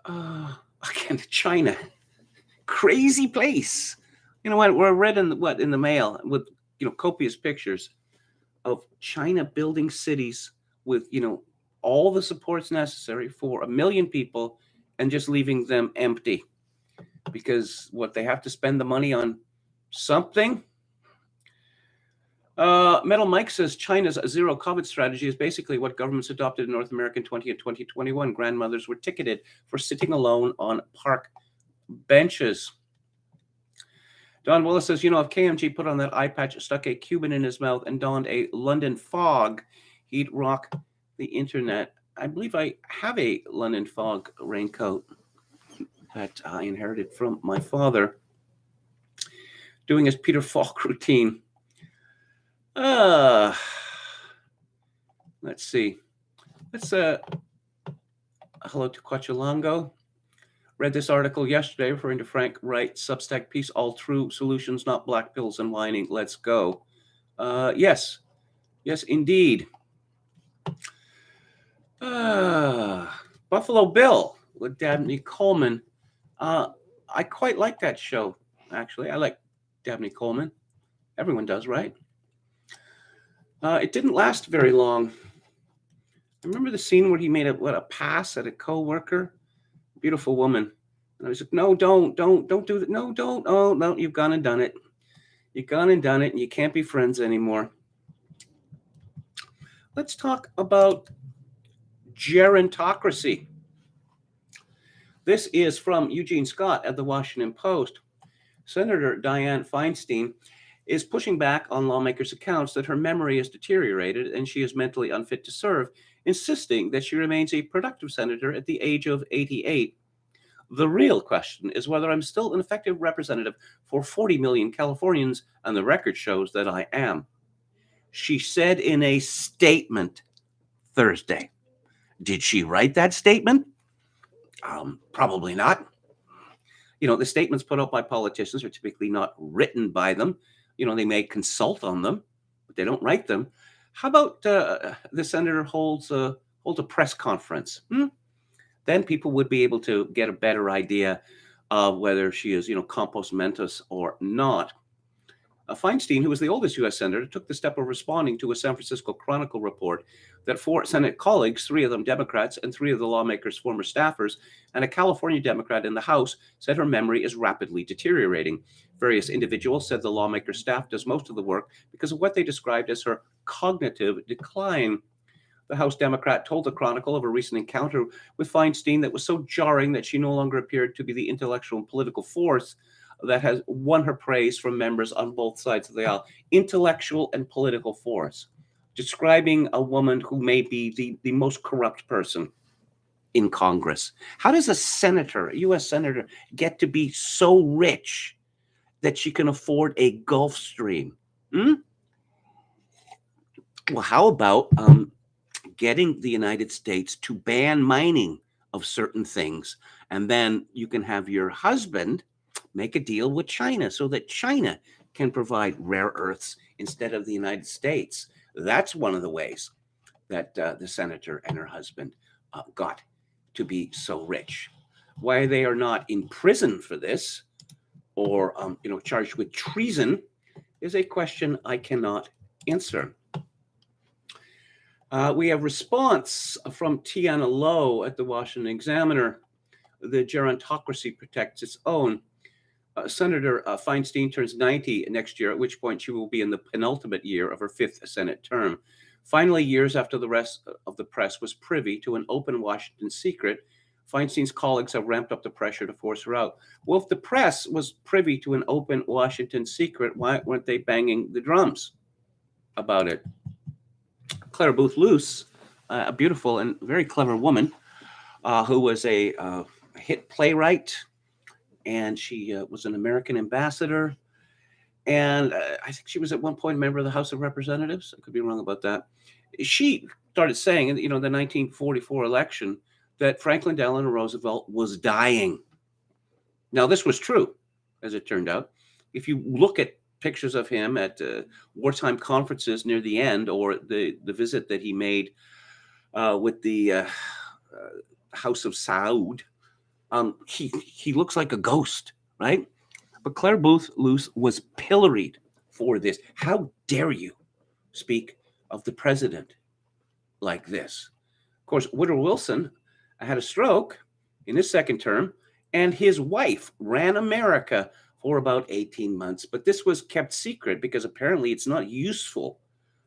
Again, China. Crazy place. You know what? We're read in the mail with copious pictures of China building cities with all the supports necessary for 1 million people and just leaving them empty because what they have to spend the money on something. Metal Mike says China's zero COVID strategy is basically what governments adopted in North America in 2021. Grandmothers were ticketed for sitting alone on park benches. Don Willis says, if KMG put on that eye patch, stuck a Cuban in his mouth, and donned a London fog, he'd rock the internet. I believe I have a London fog raincoat that I inherited from my father, doing his Peter Falk routine. Let's see. Hello to Quachalango. Read this article yesterday referring to Frank Wright's Substack piece, All True Solutions, Not Black Pills and Whining. Let's go. Yes, indeed. Buffalo Bill with Dabney Coleman. I quite like that show, actually. I like Dabney Coleman. Everyone does, right? It didn't last very long. I remember the scene where he made a pass at a co-worker. Beautiful woman. And I was like, no, don't do that. No, don't. Oh, no, you've gone and done it. You've gone and done it, and you can't be friends anymore. Let's talk about gerontocracy. This is from Eugene Scott at the Washington Post. Senator Dianne Feinstein is pushing back on lawmakers' accounts that her memory is deteriorated and she is mentally unfit to serve, insisting that she remains a productive senator at the age of 88. The real question is whether I'm still an effective representative for 40 million Californians, and the record shows that I am. She said in a statement Thursday. Did she write that statement? Probably not. The statements put out by politicians are typically not written by them. They may consult on them, but they don't write them. How about the senator holds a press conference? Then people would be able to get a better idea of whether she is, compos mentis or not. Feinstein, who was the oldest U.S. senator, took the step of responding to a San Francisco Chronicle report that 4 Senate colleagues, 3 of them Democrats, and 3 of the lawmakers' former staffers, and a California Democrat in the House said her memory is rapidly deteriorating. Various individuals said the lawmaker's staff does most of the work because of what they described as her cognitive decline. The House Democrat told the Chronicle of a recent encounter with Feinstein that was so jarring that she no longer appeared to be the intellectual and political force that has won her praise from members on both sides of the aisle. Intellectual and political force, describing a woman who may be the most corrupt person in Congress. How does a U.S. senator, get to be so rich that she can afford a Gulf Stream? Well, how about getting the United States to ban mining of certain things, and then you can have your husband make a deal with China so that China can provide rare earths instead of the United States. That's one of the ways that the senator and her husband got to be so rich. Why they are not in prison for this or charged with treason is a question I cannot answer. We have response from Tiana Lowe at the Washington Examiner. The gerontocracy protects its own. Senator Feinstein turns 90 next year, at which point she will be in the penultimate year of her 5th Senate term. Finally, years after the rest of the press was privy to an open Washington secret, Feinstein's colleagues have ramped up the pressure to force her out. Well, if the press was privy to an open Washington secret, why weren't they banging the drums about it? Claire Booth Luce, a beautiful and very clever woman who was a hit playwright, and she was an American ambassador. And I think she was at one point a member of the House of Representatives. I could be wrong about that. She started saying in the 1944 election that Franklin Delano Roosevelt was dying. Now, this was true, as it turned out. If you look at pictures of him at wartime conferences near the end, or the visit that he made with the House of Saud. He looks like a ghost, right? But Claire Booth Luce was pilloried for this. How dare you speak of the president like this? Of course, Woodrow Wilson had a stroke in his second term, and his wife ran America for about 18 months. But this was kept secret because apparently it's not useful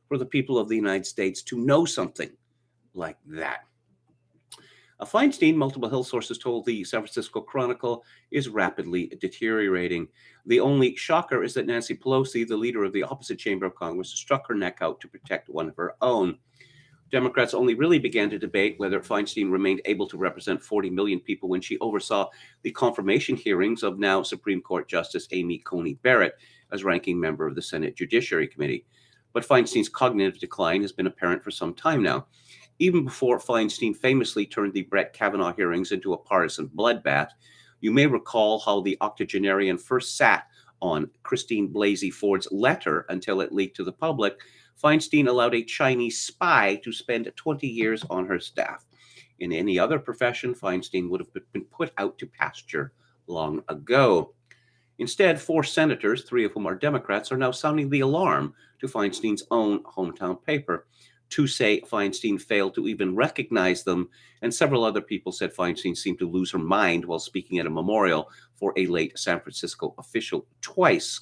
for the people of the United States to know something like that. Feinstein, multiple Hill sources told the San Francisco Chronicle, is rapidly deteriorating. The only shocker is that Nancy Pelosi, the leader of the opposite chamber of Congress, struck her neck out to protect one of her own. Democrats only really began to debate whether Feinstein remained able to represent 40 million people when she oversaw the confirmation hearings of now Supreme Court Justice Amy Coney Barrett as ranking member of the Senate Judiciary Committee. But Feinstein's cognitive decline has been apparent for some time now. Even before Feinstein famously turned the Brett Kavanaugh hearings into a partisan bloodbath, you may recall how the octogenarian first sat on Christine Blasey Ford's letter until it leaked to the public. Feinstein allowed a Chinese spy to spend 20 years on her staff. In any other profession, Feinstein would have been put out to pasture long ago. Instead, 4 senators, 3 of whom are Democrats, are now sounding the alarm to Feinstein's own hometown paper. 2 say Feinstein failed to even recognize them, and several other people said Feinstein seemed to lose her mind while speaking at a memorial for a late San Francisco official twice.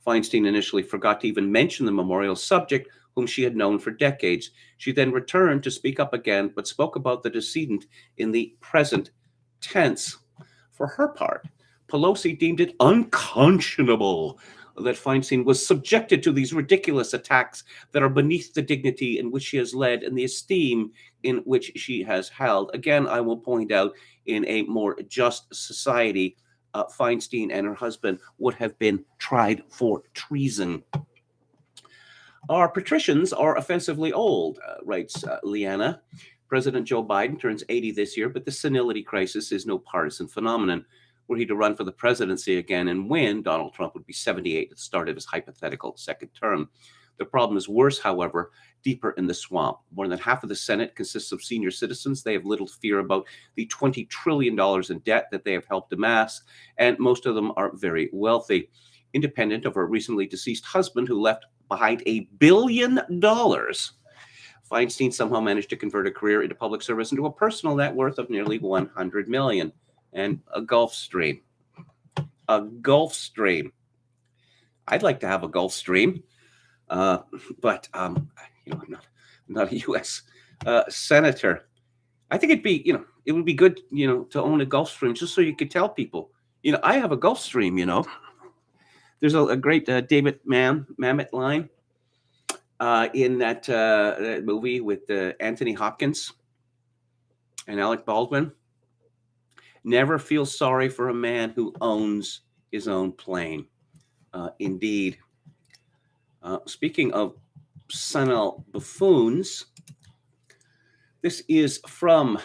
Feinstein initially forgot to even mention the memorial subject, whom she had known for decades. She then returned to speak up again, but spoke about the decedent in the present tense. For her part, Pelosi deemed it unconscionable that Feinstein was subjected to these ridiculous attacks that are beneath the dignity in which she has led and the esteem in which she has held. Again, I will point out, in a more just society, Feinstein and her husband would have been tried for treason. Our patricians are offensively old, writes Leanna. President Joe Biden turns 80 this year, but the senility crisis is no partisan phenomenon. Were he to run for the presidency again and win, Donald Trump would be 78 at the start of his hypothetical second term. The problem is worse, however, deeper in the swamp. More than half of the Senate consists of senior citizens. They have little fear about the $20 trillion in debt that they have helped amass, and most of them are very wealthy. Independent of her recently deceased husband, who left behind $1 billion, Feinstein somehow managed to convert a career into public service into a personal net worth of nearly $100 million. And a Gulf Stream. A Gulf Stream. I'd like to have a Gulf Stream, but I'm not a U.S. Senator. I think it would be good, to own a Gulf Stream just so you could tell people, I have a Gulf Stream. There's a great David Mamet line in that movie with Anthony Hopkins and Alec Baldwin. Never feel sorry for a man who owns his own plane. Indeed. Speaking of senile buffoons, this is from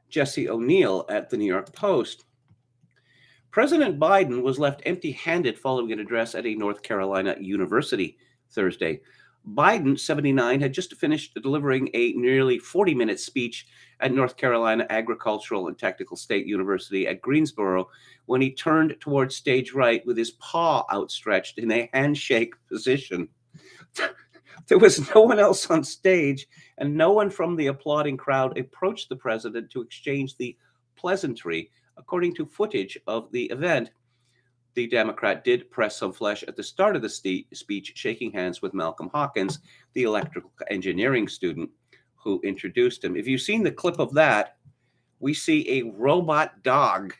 Jesse O'Neill at the New York Post. President Biden was left empty-handed following an address at a North Carolina university Thursday. Biden, 79, had just finished delivering a nearly 40-minute speech at North Carolina Agricultural and Technical State University at Greensboro when he turned towards stage right with his paw outstretched in a handshake position. There was no one else on stage, and no one from the applauding crowd approached the president to exchange the pleasantry, according to footage of the event. The Democrat did press some flesh at the start of the speech, shaking hands with Malcolm Hawkins, the electrical engineering student who introduced him. If you've seen the clip of that, we see a robot dog,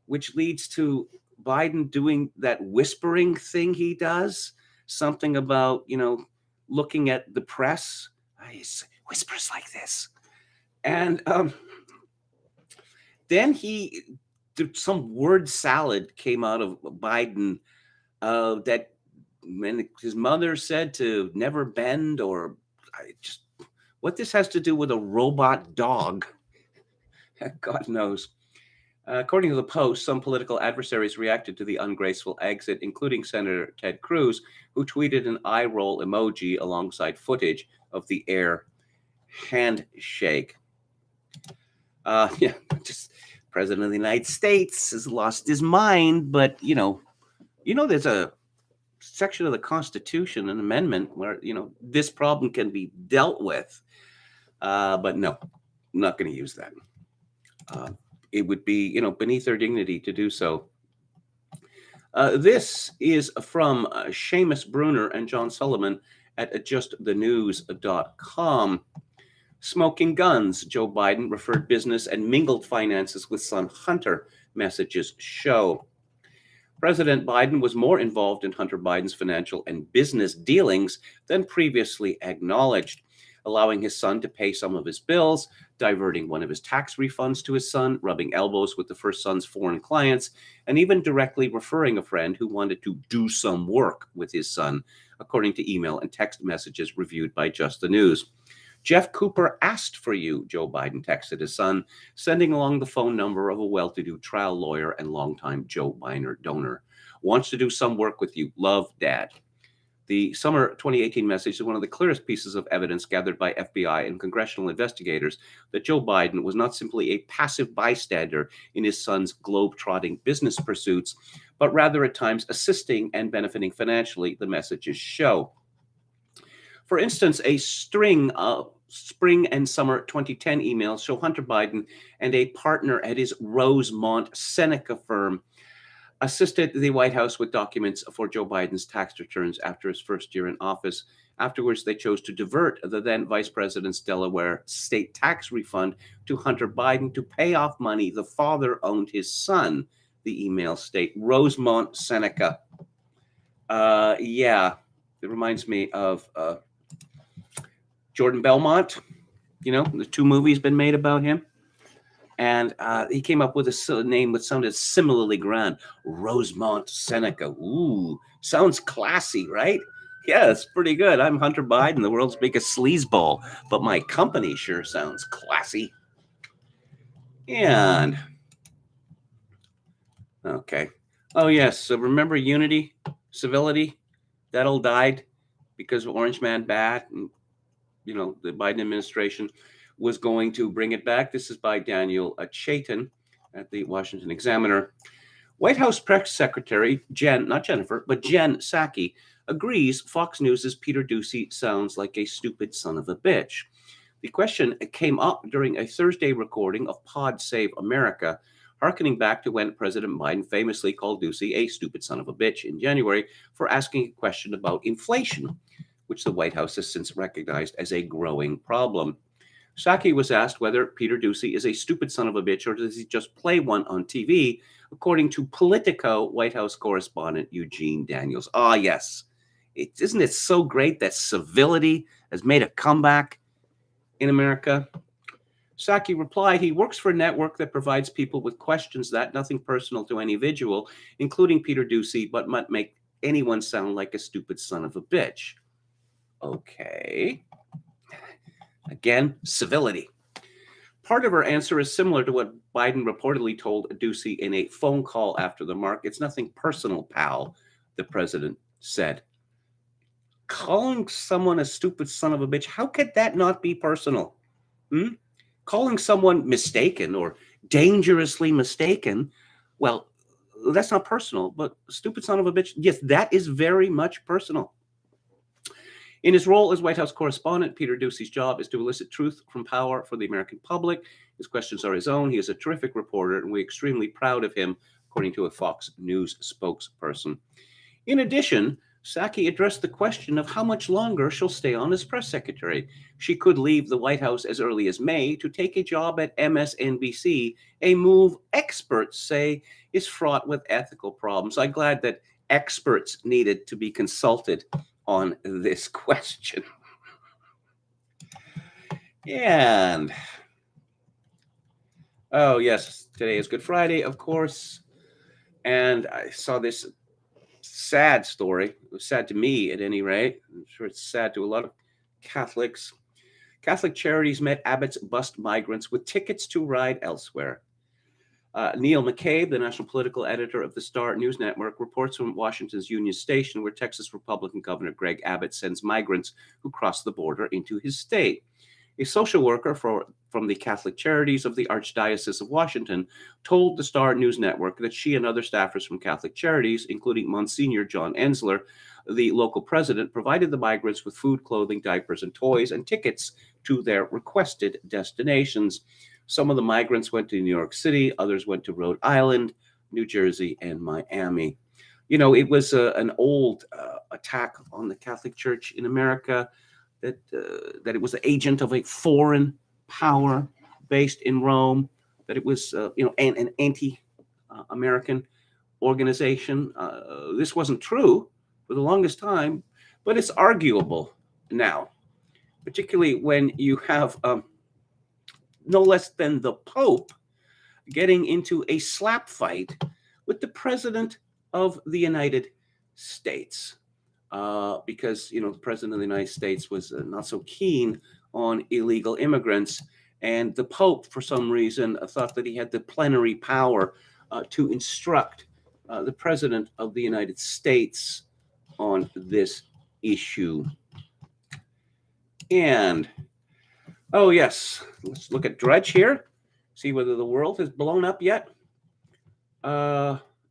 which leads to Biden doing that whispering thing he does, something about, looking at the press. He whispers like this. And then some word salad came out of Biden that when his mother said to never bend, or what this has to do with a robot dog, God knows. According to the Post, some political adversaries reacted to the ungraceful exit, including Senator Ted Cruz, who tweeted an eye roll emoji alongside footage of the air handshake. Yeah, just President of the United States has lost his mind, but there's a section of the Constitution, an amendment where this problem can be dealt with. But no, I'm not going to use that. It would be, beneath their dignity to do so. This is from Seamus Bruner and John Sullivan at justthenews.com. Smoking guns, Joe Biden referred business and mingled finances with son Hunter, messages show. President Biden was more involved in Hunter Biden's financial and business dealings than previously acknowledged, allowing his son to pay some of his bills, diverting one of his tax refunds to his son, rubbing elbows with the first son's foreign clients, and even directly referring a friend who wanted to do some work with his son, according to email and text messages reviewed by Just the News. Jeff Cooper asked for you, Joe Biden texted his son, sending along the phone number of a well-to-do trial lawyer and longtime Joe Biden donor. Wants to do some work with you. Love, Dad. The summer 2018 message is one of the clearest pieces of evidence gathered by FBI and congressional investigators that Joe Biden was not simply a passive bystander in his son's globe-trotting business pursuits, but rather at times assisting and benefiting financially, the messages show. For instance, a string of spring and summer 2010 emails show Hunter Biden and a partner at his Rosemont Seneca firm assisted the White House with documents for Joe Biden's tax returns after his first year in office. Afterwards, they chose to divert the then vice president's Delaware state tax refund to Hunter Biden to pay off money the father owed his son, the emails state. Rosemont Seneca. Yeah, it reminds me of Jordan Belmont. The 2 movies been made about him. And he came up with a name that sounded similarly grand, Rosemont Seneca. Ooh, sounds classy, right? Yeah, it's pretty good. I'm Hunter Biden, the world's biggest sleazeball, but my company sure sounds classy. And, okay. Oh, yes, so remember unity, civility? That all died because of Orange Man Bad. And, the Biden administration was going to bring it back. This is by Daniel Chaitin at the Washington Examiner. White House Press Secretary Jen Psaki agrees Fox News' Peter Doocy sounds like a stupid son of a bitch. The question came up during a Thursday recording of Pod Save America, harkening back to when President Biden famously called Doocy a stupid son of a bitch in January for asking a question about inflation, which the White House has since recognized as a growing problem. Psaki was asked whether Peter Doocy is a stupid son of a bitch or does he just play one on TV, according to Politico White House correspondent Eugene Daniels. Ah, yes. Isn't it so great that civility has made a comeback in America? Psaki replied, he works for a network that provides people with questions that, nothing personal to any individual, including Peter Doocy, but might make anyone sound like a stupid son of a bitch. Okay. Again, civility. Part of her answer is similar to what Biden reportedly told Doocy in a phone call after the mark. It's nothing personal, pal, the president said. Calling someone a stupid son of a bitch, how could that not be personal? Calling someone mistaken or dangerously mistaken, well, that's not personal, but stupid son of a bitch, yes, that is very much personal. In his role as White House correspondent, Peter Doocy's job is to elicit truth from power for the American public. His questions are his own. He is a terrific reporter, and we're extremely proud of him, according to a Fox News spokesperson. In addition, Psaki addressed the question of how much longer she'll stay on as press secretary. She could leave the White House as early as May to take a job at MSNBC, a move experts say is fraught with ethical problems. I'm glad that experts needed to be consulted on this question. And, oh yes, today is Good Friday, of course. And I saw this sad story. It was sad to me, at any rate. I'm sure it's sad to a lot of Catholics. Catholic Charities met Abbott's bust migrants with tickets to ride elsewhere. Neil McCabe, the national political editor of the Star News Network, reports from Washington's Union Station, where Texas Republican Governor Greg Abbott sends migrants who cross the border into his state. A social worker from the Catholic Charities of the Archdiocese of Washington told the Star News Network that she and other staffers from Catholic Charities, including Monsignor John Ensler, the local president, provided the migrants with food, clothing, diapers, and toys and tickets to their requested destinations. Some of the migrants went to New York City, others went to Rhode Island, New Jersey, and Miami. You know, it was an old attack on the Catholic Church in America, that it was the agent of a foreign power based in Rome, that it was an anti-American organization. This wasn't true for the longest time, but it's arguable now, particularly when you have no less than the Pope getting into a slap fight with the President of the United States. Because, the President of the United States was not so keen on illegal immigrants. And the Pope, for some reason, thought that he had the plenary power to instruct the President of the United States on this issue. And, oh, yes, let's look at Dredge here, see whether the world has blown up yet.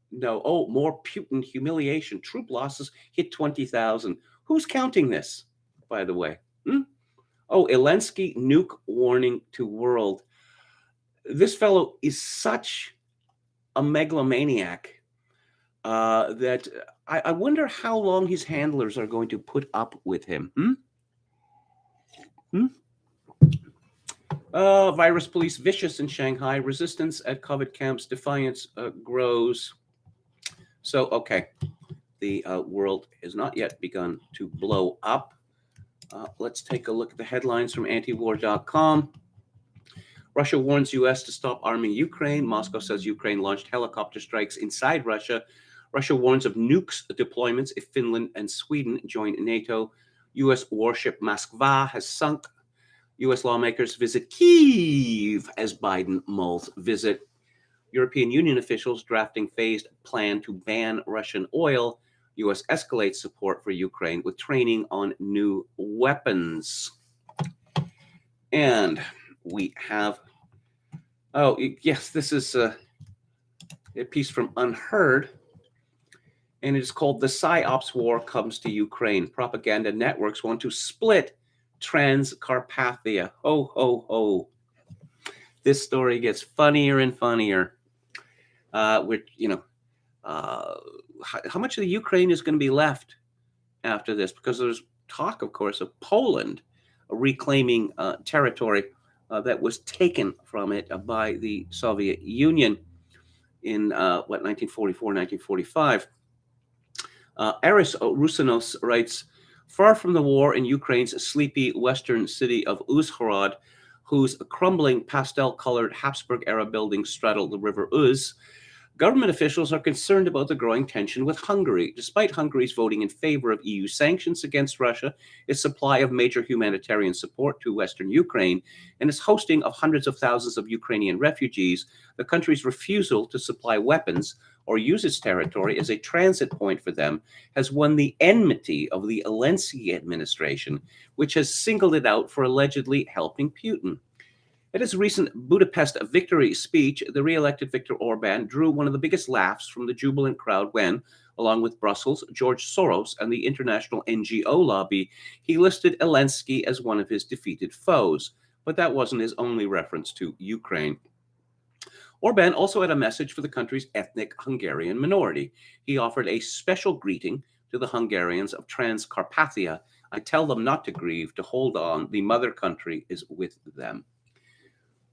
No. Oh, more Putin humiliation. Troop losses hit 20,000. Who's counting this, by the way? Oh, Zelensky nuke warning to world. This fellow is such a megalomaniac that I wonder how long his handlers are going to put up with him. Virus police vicious in Shanghai. Resistance at COVID camps. Defiance grows. So, okay, the world has not yet begun to blow up. Let's take a look at the headlines from antiwar.com. Russia warns U.S. to stop arming Ukraine. Moscow says Ukraine launched helicopter strikes inside Russia. Russia warns of nukes deployments if Finland and Sweden join NATO. U.S. warship Moskva has sunk. U.S. lawmakers visit Kyiv as Biden mulls visit. European Union officials drafting phased plan to ban Russian oil. U.S. escalates support for Ukraine with training on new weapons. And we have, yes, this is a piece from Unheard, and it is called The PsyOps War Comes to Ukraine. Propaganda networks want to split Transcarpathia. Ho, ho, ho. This story gets funnier and funnier. How much of the Ukraine is going to be left after this? Because there's talk, of course, of Poland reclaiming territory that was taken from it by the Soviet Union in 1944, 1945. Aris Rusinos writes, far from the war in Ukraine's sleepy western city of Uzhhorod, whose crumbling pastel-colored Habsburg-era buildings straddle the river Uz, government officials are concerned about the growing tension with Hungary. Despite Hungary's voting in favor of EU sanctions against Russia, its supply of major humanitarian support to Western Ukraine, and its hosting of hundreds of thousands of Ukrainian refugees, the country's refusal to supply weapons or use its territory as a transit point for them has won the enmity of the Zelensky administration, which has singled it out for allegedly helping Putin. At his recent Budapest victory speech, the re-elected Viktor Orban drew one of the biggest laughs from the jubilant crowd when, along with Brussels, George Soros, and the international NGO lobby, he listed Zelensky as one of his defeated foes. But that wasn't his only reference to Ukraine. Orban also had a message for the country's ethnic Hungarian minority. He offered a special greeting to the Hungarians of Transcarpathia. I tell them not to grieve, to hold on. The mother country is with them.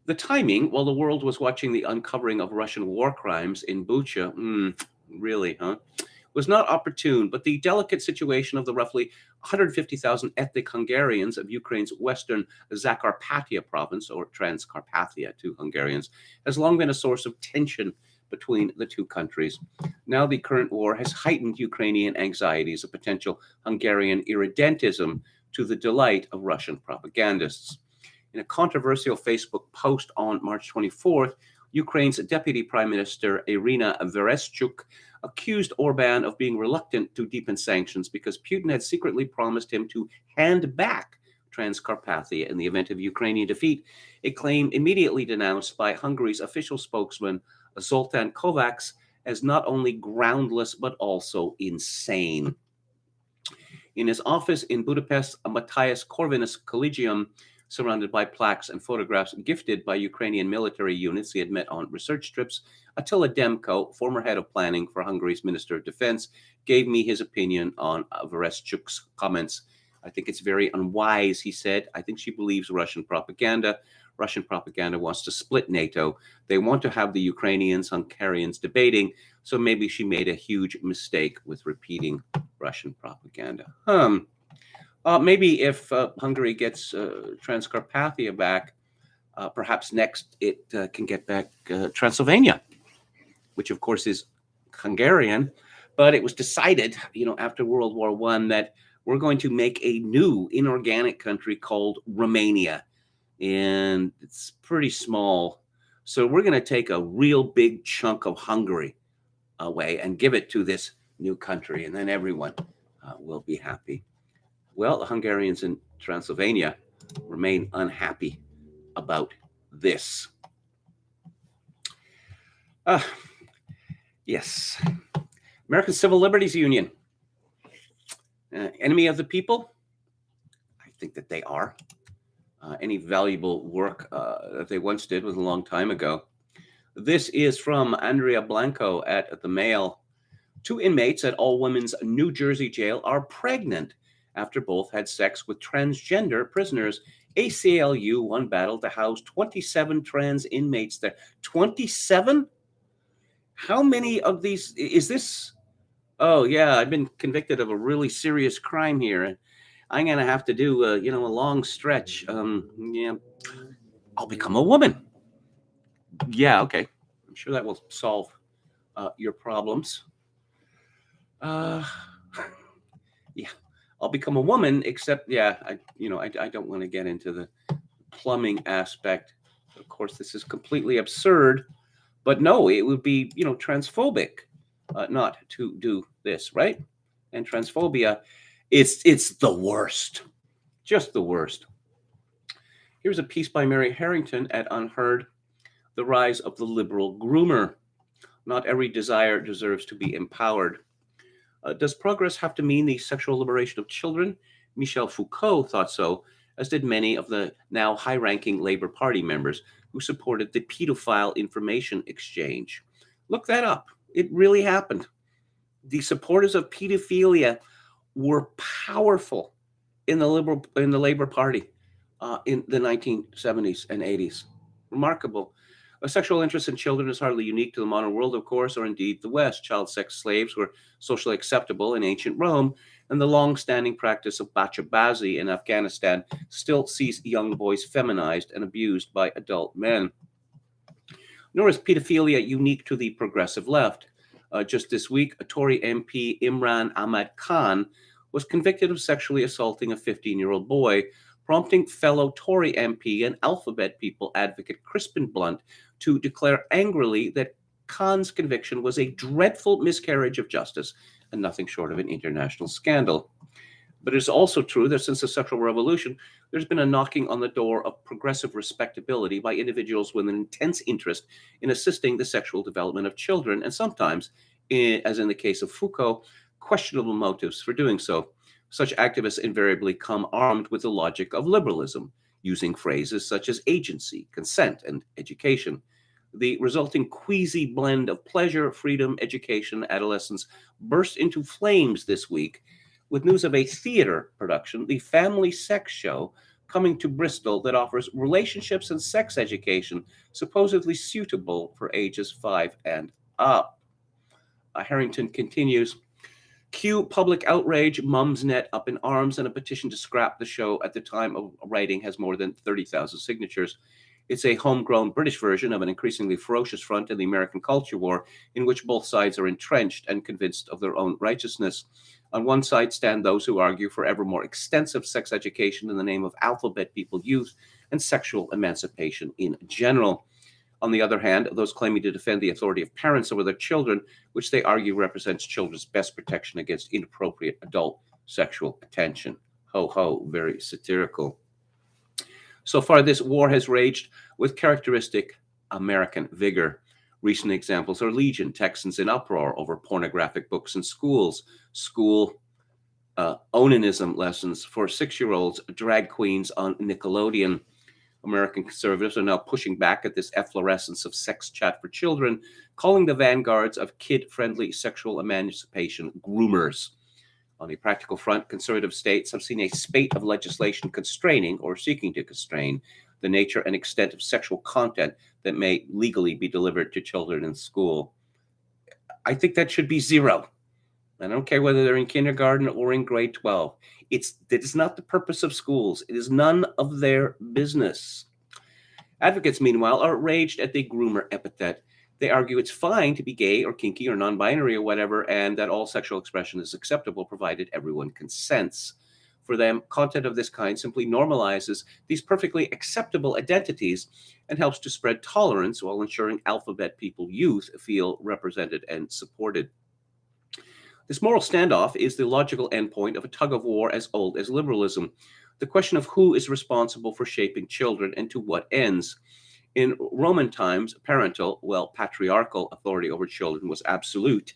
The timing, while the world was watching the uncovering of Russian war crimes in Bucha, really, was not opportune, but the delicate situation of the roughly 150,000 ethnic Hungarians of Ukraine's western Zakarpattia province, or Transcarpathia to Hungarians, has long been a source of tension between the two countries. Now the current war has heightened Ukrainian anxieties of potential Hungarian irredentism to the delight of Russian propagandists. In a controversial Facebook post on March 24th, Ukraine's Deputy Prime Minister Irina Vereshchuk accused Orban of being reluctant to deepen sanctions because Putin had secretly promised him to hand back Transcarpathia in the event of Ukrainian defeat, a claim immediately denounced by Hungary's official spokesman Zoltán Kovács as not only groundless but also insane. In his office in Budapest, a Matthias Corvinus Collegium, surrounded by plaques and photographs gifted by Ukrainian military units he had met on research trips, Attila Demko, former head of planning for Hungary's Minister of Defense, gave me his opinion on Vereshchuk's comments. I think it's very unwise, he said. I think she believes Russian propaganda. Russian propaganda wants to split NATO. They want to have the Ukrainians, Hungarians debating, so maybe she made a huge mistake with repeating Russian propaganda. Maybe if Hungary gets Transcarpathia back, perhaps next it can get back Transylvania, which of course is Hungarian. But it was decided, after World War I, that we're going to make a new inorganic country called Romania, and it's pretty small. So we're going to take a real big chunk of Hungary away and give it to this new country, and then everyone will be happy. Well, the Hungarians in Transylvania remain unhappy about this. Yes. American Civil Liberties Union. Enemy of the people? I think that they are. Any valuable work that they once did was a long time ago. This is from Andrea Blanco at the Mail. 2 inmates at all-women's New Jersey jail are pregnant after both had sex with transgender prisoners. ACLU won battle to house 27 trans inmates there. 27? How many of these is this? Oh, yeah, I've been convicted of a really serious crime here. I'm going to have to do, a long stretch. Yeah, I'll become a woman. Yeah, okay. I'm sure that will solve your problems. Yeah, I'll become a woman, except, I don't want to get into the plumbing aspect. Of course, this is completely absurd, but no, it would be, transphobic not to do this, right? And transphobia, it's the worst, just the worst. Here's a piece by Mary Harrington at Unheard, The Rise of the Liberal Groomer. Not every desire deserves to be empowered. Does progress have to mean the sexual liberation of children? Michel Foucault thought so, as did many of the now high-ranking Labour Party members who supported the pedophile information exchange. Look that up. It really happened. The supporters of pedophilia were powerful in the Labour Party in the 1970s and 80s. Remarkable. A sexual interest in children is hardly unique to the modern world, of course, or indeed the West. Child sex slaves were socially acceptable in ancient Rome, and the long-standing practice of bachabazi in Afghanistan still sees young boys feminized and abused by adult men. Nor is pedophilia unique to the progressive left. Just this week, a Tory MP, Imran Ahmad Khan, was convicted of sexually assaulting a 15-year-old boy, prompting fellow Tory MP and Alphabet People advocate Crispin Blunt to declare angrily that Khan's conviction was a dreadful miscarriage of justice and nothing short of an international scandal. But it is also true that since the sexual revolution, there's been a knocking on the door of progressive respectability by individuals with an intense interest in assisting the sexual development of children, and sometimes, as in the case of Foucault, questionable motives for doing so. Such activists invariably come armed with the logic of liberalism, using phrases such as agency, consent, and education. The resulting queasy blend of pleasure, freedom, education, adolescence burst into flames this week with news of a theater production, The Family Sex Show, coming to Bristol that offers relationships and sex education supposedly suitable for ages 5 and up. Harrington continues, cue public outrage, Mumsnet up in arms, and a petition to scrap the show at the time of writing has more than 30,000 signatures. It's a homegrown British version of an increasingly ferocious front in the American culture war, in which both sides are entrenched and convinced of their own righteousness. On one side stand those who argue for ever more extensive sex education in the name of alphabet people youth and sexual emancipation in general. On the other hand, those claiming to defend the authority of parents over their children, which they argue represents children's best protection against inappropriate adult sexual attention. Ho ho, very satirical. So far, this war has raged with characteristic American vigor. Recent examples are Legion, Texans in uproar over pornographic books in schools, school onanism lessons for 6-year-olds, drag queens on Nickelodeon. American conservatives are now pushing back at this efflorescence of sex chat for children, calling the vanguards of kid-friendly sexual emancipation groomers. On a practical front, conservative states have seen a spate of legislation constraining or seeking to constrain the nature and extent of sexual content that may legally be delivered to children in school. I think that should be zero. I don't care whether they're in kindergarten or in grade 12. That is not the purpose of schools. It is none of their business. Advocates, meanwhile, are enraged at the groomer epithet. They argue it's fine to be gay or kinky or non-binary or whatever, and that all sexual expression is acceptable provided everyone consents. For them, content of this kind simply normalizes these perfectly acceptable identities and helps to spread tolerance while ensuring alphabet people youth feel represented and supported. This moral standoff is the logical endpoint of a tug of war as old as liberalism. The question of who is responsible for shaping children and to what ends. In Roman times, patriarchal authority over children was absolute,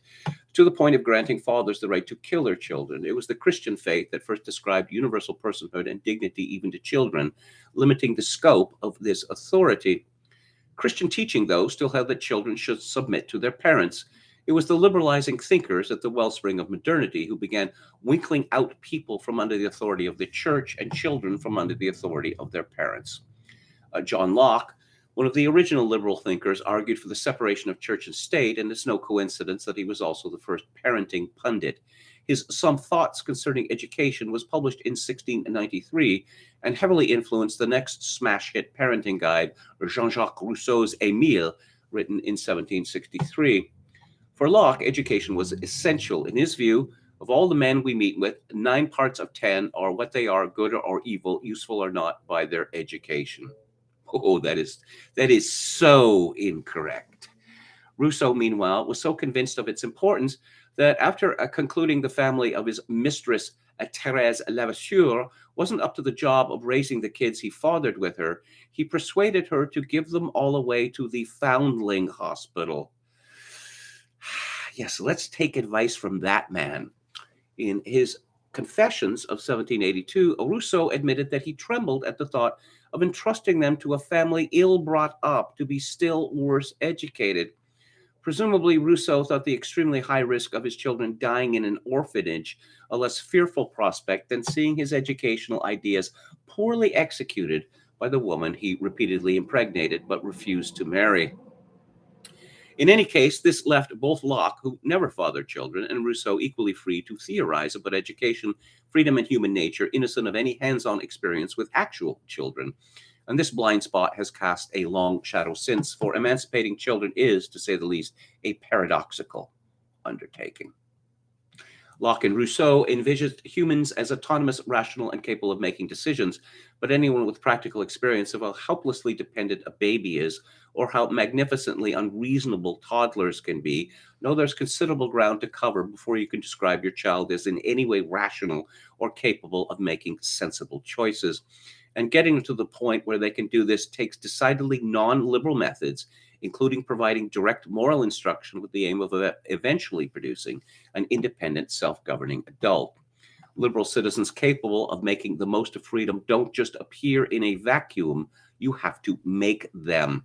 to the point of granting fathers the right to kill their children. It was the Christian faith that first described universal personhood and dignity even to children, limiting the scope of this authority. Christian teaching, though, still held that children should submit to their parents. It was the liberalizing thinkers at the wellspring of modernity who began winkling out people from under the authority of the church and children from under the authority of their parents. John Locke, one of the original liberal thinkers, argued for the separation of church and state, and it's no coincidence that he was also the first parenting pundit. His Some Thoughts Concerning Education was published in 1693 and heavily influenced the next smash hit parenting guide, Jean-Jacques Rousseau's Émile, written in 1763. For Locke, education was essential. In his view, of all the men we meet with, 9 parts of 10 are what they are, good or evil, useful or not, by their education. Oh, that is so incorrect. Rousseau, meanwhile, was so convinced of its importance that after concluding the family of his mistress, Thérèse Levasseur, wasn't up to the job of raising the kids he fathered with her, he persuaded her to give them all away to the foundling hospital. Yes, let's take advice from that man. In his Confessions of 1782, Rousseau admitted that he trembled at the thought of entrusting them to a family ill brought up to be still worse educated. Presumably, Rousseau thought the extremely high risk of his children dying in an orphanage a less fearful prospect than seeing his educational ideas poorly executed by the woman he repeatedly impregnated but refused to marry. In any case, this left both Locke, who never fathered children, and Rousseau equally free to theorize about education, freedom, and human nature, innocent of any hands-on experience with actual children. And this blind spot has cast a long shadow since, for emancipating children is, to say the least, a paradoxical undertaking. Locke and Rousseau envisioned humans as autonomous, rational, and capable of making decisions, but anyone with practical experience of how helplessly dependent a baby is, or how magnificently unreasonable toddlers can be, know there's considerable ground to cover before you can describe your child as in any way rational or capable of making sensible choices. And getting to the point where they can do this takes decidedly non-liberal methods, including providing direct moral instruction with the aim of eventually producing an independent, self-governing adult. Liberal citizens capable of making the most of freedom don't just appear in a vacuum, you have to make them.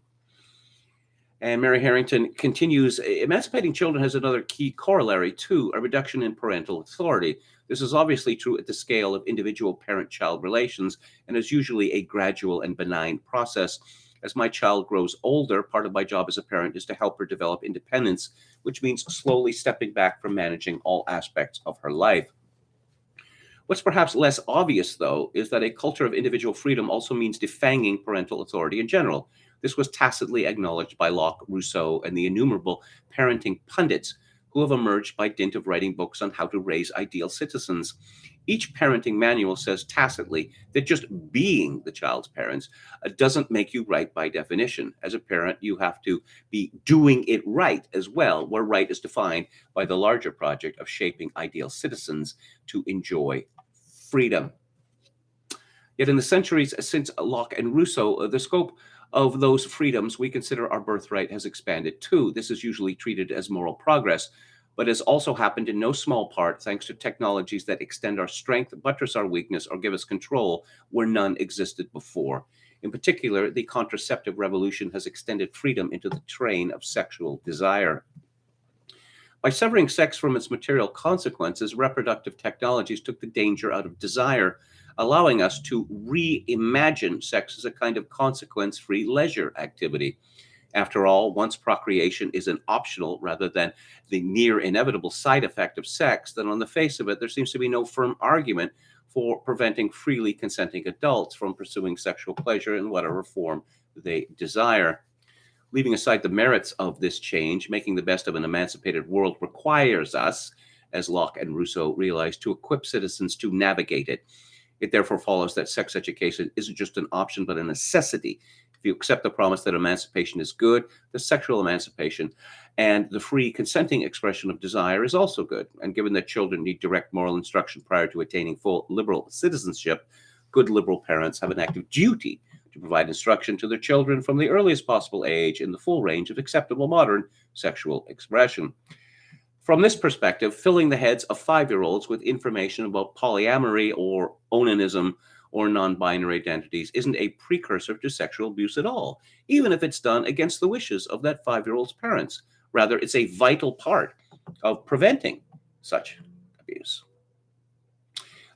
And Mary Harrington continues, emancipating children has another key corollary too, a reduction in parental authority. This is obviously true at the scale of individual parent-child relations and is usually a gradual and benign process. As my child grows older, part of my job as a parent is to help her develop independence, which means slowly stepping back from managing all aspects of her life. What's perhaps less obvious, though, is that a culture of individual freedom also means defanging parental authority in general. This was tacitly acknowledged by Locke, Rousseau, and the innumerable parenting pundits who have emerged by dint of writing books on how to raise ideal citizens. Each parenting manual says tacitly that just being the child's parents doesn't make you right by definition. As a parent, you have to be doing it right as well, where right is defined by the larger project of shaping ideal citizens to enjoy freedom. Yet in the centuries since Locke and Rousseau, the scope of those freedoms we consider our birthright has expanded too. This is usually treated as moral progress, but has also happened in no small part thanks to technologies that extend our strength, buttress our weakness, or give us control where none existed before. In particular, the contraceptive revolution has extended freedom into the train of sexual desire. By severing sex from its material consequences, reproductive technologies took the danger out of desire, allowing us to reimagine sex as a kind of consequence free leisure activity. After all, once procreation is an optional rather than the near inevitable side effect of sex, then on the face of it, there seems to be no firm argument for preventing freely consenting adults from pursuing sexual pleasure in whatever form they desire. Leaving aside the merits of this change, making the best of an emancipated world requires us, as Locke and Rousseau realized, to equip citizens to navigate it. It therefore follows that sex education isn't just an option, but a necessity. If you accept the promise that emancipation is good, the sexual emancipation and the free consenting expression of desire is also good. And given that children need direct moral instruction prior to attaining full liberal citizenship, good liberal parents have an active duty to provide instruction to their children from the earliest possible age in the full range of acceptable modern sexual expression. From this perspective, filling the heads of 5-year-olds with information about polyamory or onanism or non-binary identities isn't a precursor to sexual abuse at all, even if it's done against the wishes of that 5-year-old's parents. Rather, it's a vital part of preventing such abuse.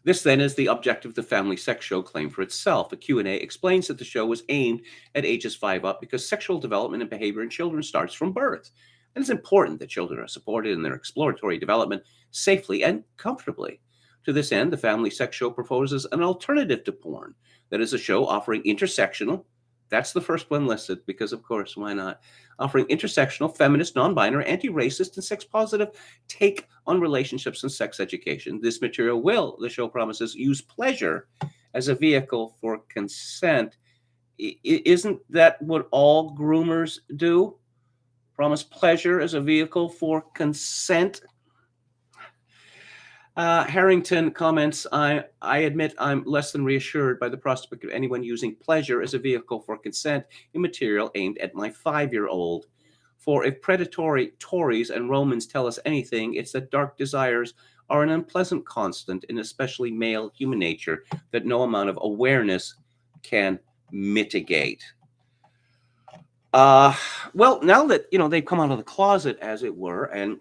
This then is the objective the Family Sex Show claimed for itself. A Q&A explains that the show was aimed at ages 5 up because sexual development and behavior in children starts from birth. And it's important that children are supported in their exploratory development safely and comfortably. To this end, the Family Sex Show proposes an alternative to porn. That is a show offering intersectional, that's the first one listed because, of course, why not? Offering intersectional, feminist, non-binary, anti-racist, and sex-positive take on relationships and sex education. This material will, the show promises, use pleasure as a vehicle for consent. Isn't that what all groomers do? Promise pleasure as a vehicle for consent? Harrington comments, I admit I'm less than reassured by the prospect of anyone using pleasure as a vehicle for consent in material aimed at my 5-year-old. For if predatory Tories and Romans tell us anything, it's that dark desires are an unpleasant constant in especially male human nature that no amount of awareness can mitigate. Well, now that, they've come out of the closet, as it were, and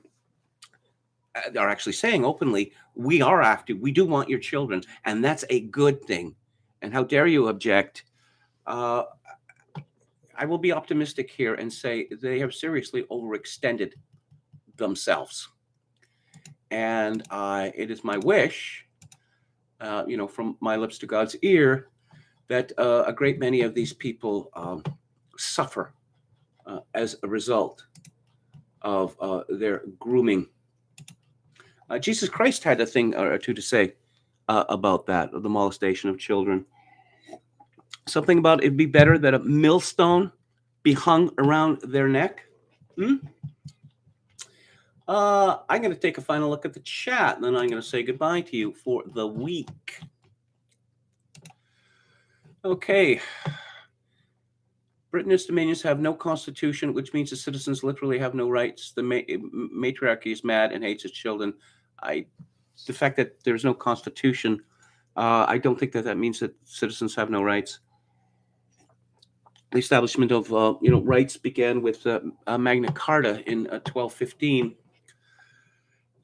are actually saying openly, we do want your children, and that's a good thing. And how dare you object? I will be optimistic here and say they have seriously overextended themselves. And it is my wish, from my lips to God's ear, that a great many of these people suffer as a result of their grooming. Jesus Christ had a thing or two to say about that, the molestation of children. Something about it'd be better that a millstone be hung around their neck. I'm going to take a final look at the chat, and then I'm going to say goodbye to you for the week. Okay. Britain and its dominions have no constitution, which means the citizens literally have no rights. The matriarchy is mad and hates its children. The fact that there's no constitution, I don't think that means that citizens have no rights. The establishment of rights began with Magna Carta in 1215.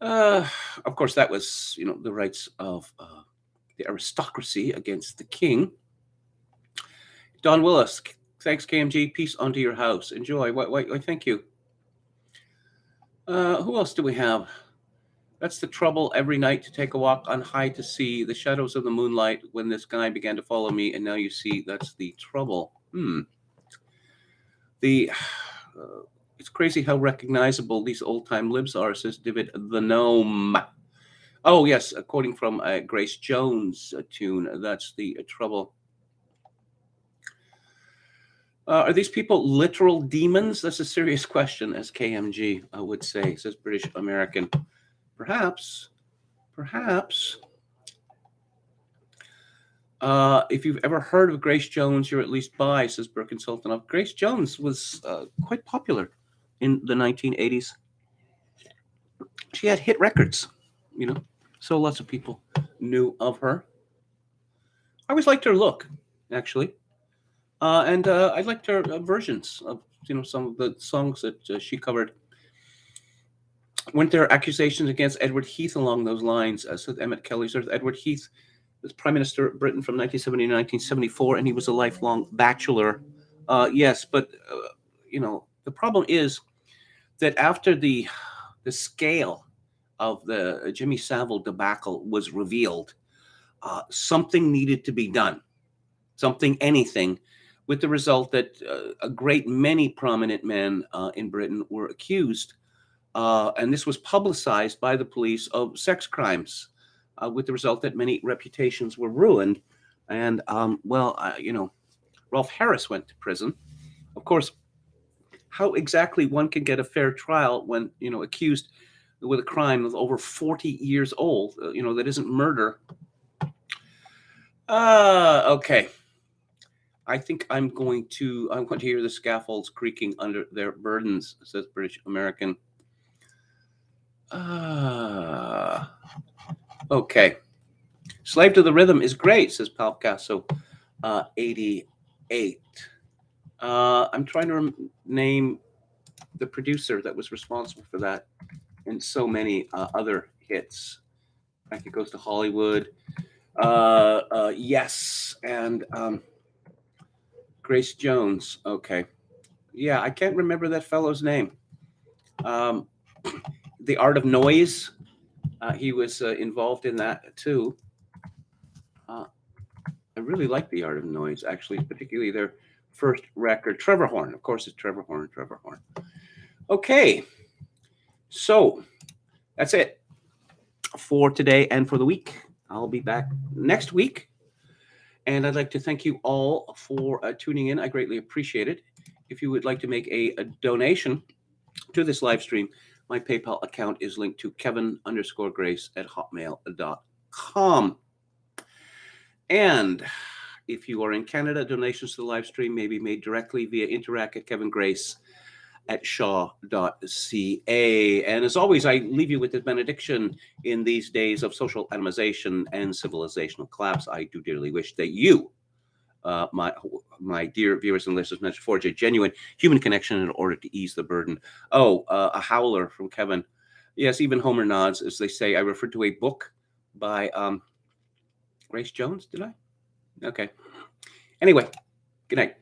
Of course, that was the rights of the aristocracy against the king. Don Willis, thanks, KMG. Peace unto your house. Enjoy. Why, thank you. Who else do we have? That's the trouble every night to take a walk on high to see the shadows of the moonlight when this guy began to follow me, and now you see that's the trouble. It's crazy how recognizable these old-time libs are, says David the Gnome. Oh, yes, quoting from a Grace Jones tune. That's the trouble. Are these people literal demons? That's a serious question, as KMG would say, says British American. Perhaps, perhaps. If you've ever heard of Grace Jones, you're at least bi, says Birkin Sultanov. Grace Jones was quite popular in the 1980s. She had hit records, so lots of people knew of her. I always liked her look, actually. And I liked her versions of, some of the songs that she covered. Weren't there accusations against Edward Heath along those lines? Said Emmett Kelly. Edward Heath was Prime Minister of Britain from 1970 to 1974, and he was a lifelong bachelor. Yes, but the problem is that after the scale of the Jimmy Savile debacle was revealed, something needed to be done, anything, with the result that a great many prominent men in Britain were accused, and this was publicized by the police, of sex crimes, with the result that many reputations were ruined. And, Rolf Harris went to prison. Of course, how exactly one can get a fair trial when, accused with a crime of over 40 years old, that isn't murder. Okay. I think I'm going to hear the scaffolds creaking under their burdens, says British American. Okay. Slave to the Rhythm is great, says Palcasso 88. I'm trying to name the producer that was responsible for that and so many other hits. Like It Goes to Hollywood. Yes. And Grace Jones. Okay. Yeah, I can't remember that fellow's name. The Art of Noise. He was involved in that too. I really like The Art of Noise, actually, particularly their first record. Trevor Horn, of course, it's Trevor Horn. Okay, so that's it for today and for the week. I'll be back next week, and I'd like to thank you all for tuning in. I greatly appreciate it. If you would like to make a donation to this live stream, my PayPal account is linked to kevin_grace@hotmail.com. And if you are in Canada, donations to the live stream may be made directly via interact@kevingrace@shaw.ca. And as always, I leave you with this benediction in these days of social atomization and civilizational collapse. I do dearly wish that you, my dear viewers and listeners, forge a genuine human connection in order to ease the burden. A howler from Kevin. Yes, even Homer nods, as they say. I referred to a book by Grace Jones, did I? Okay. Anyway, good night.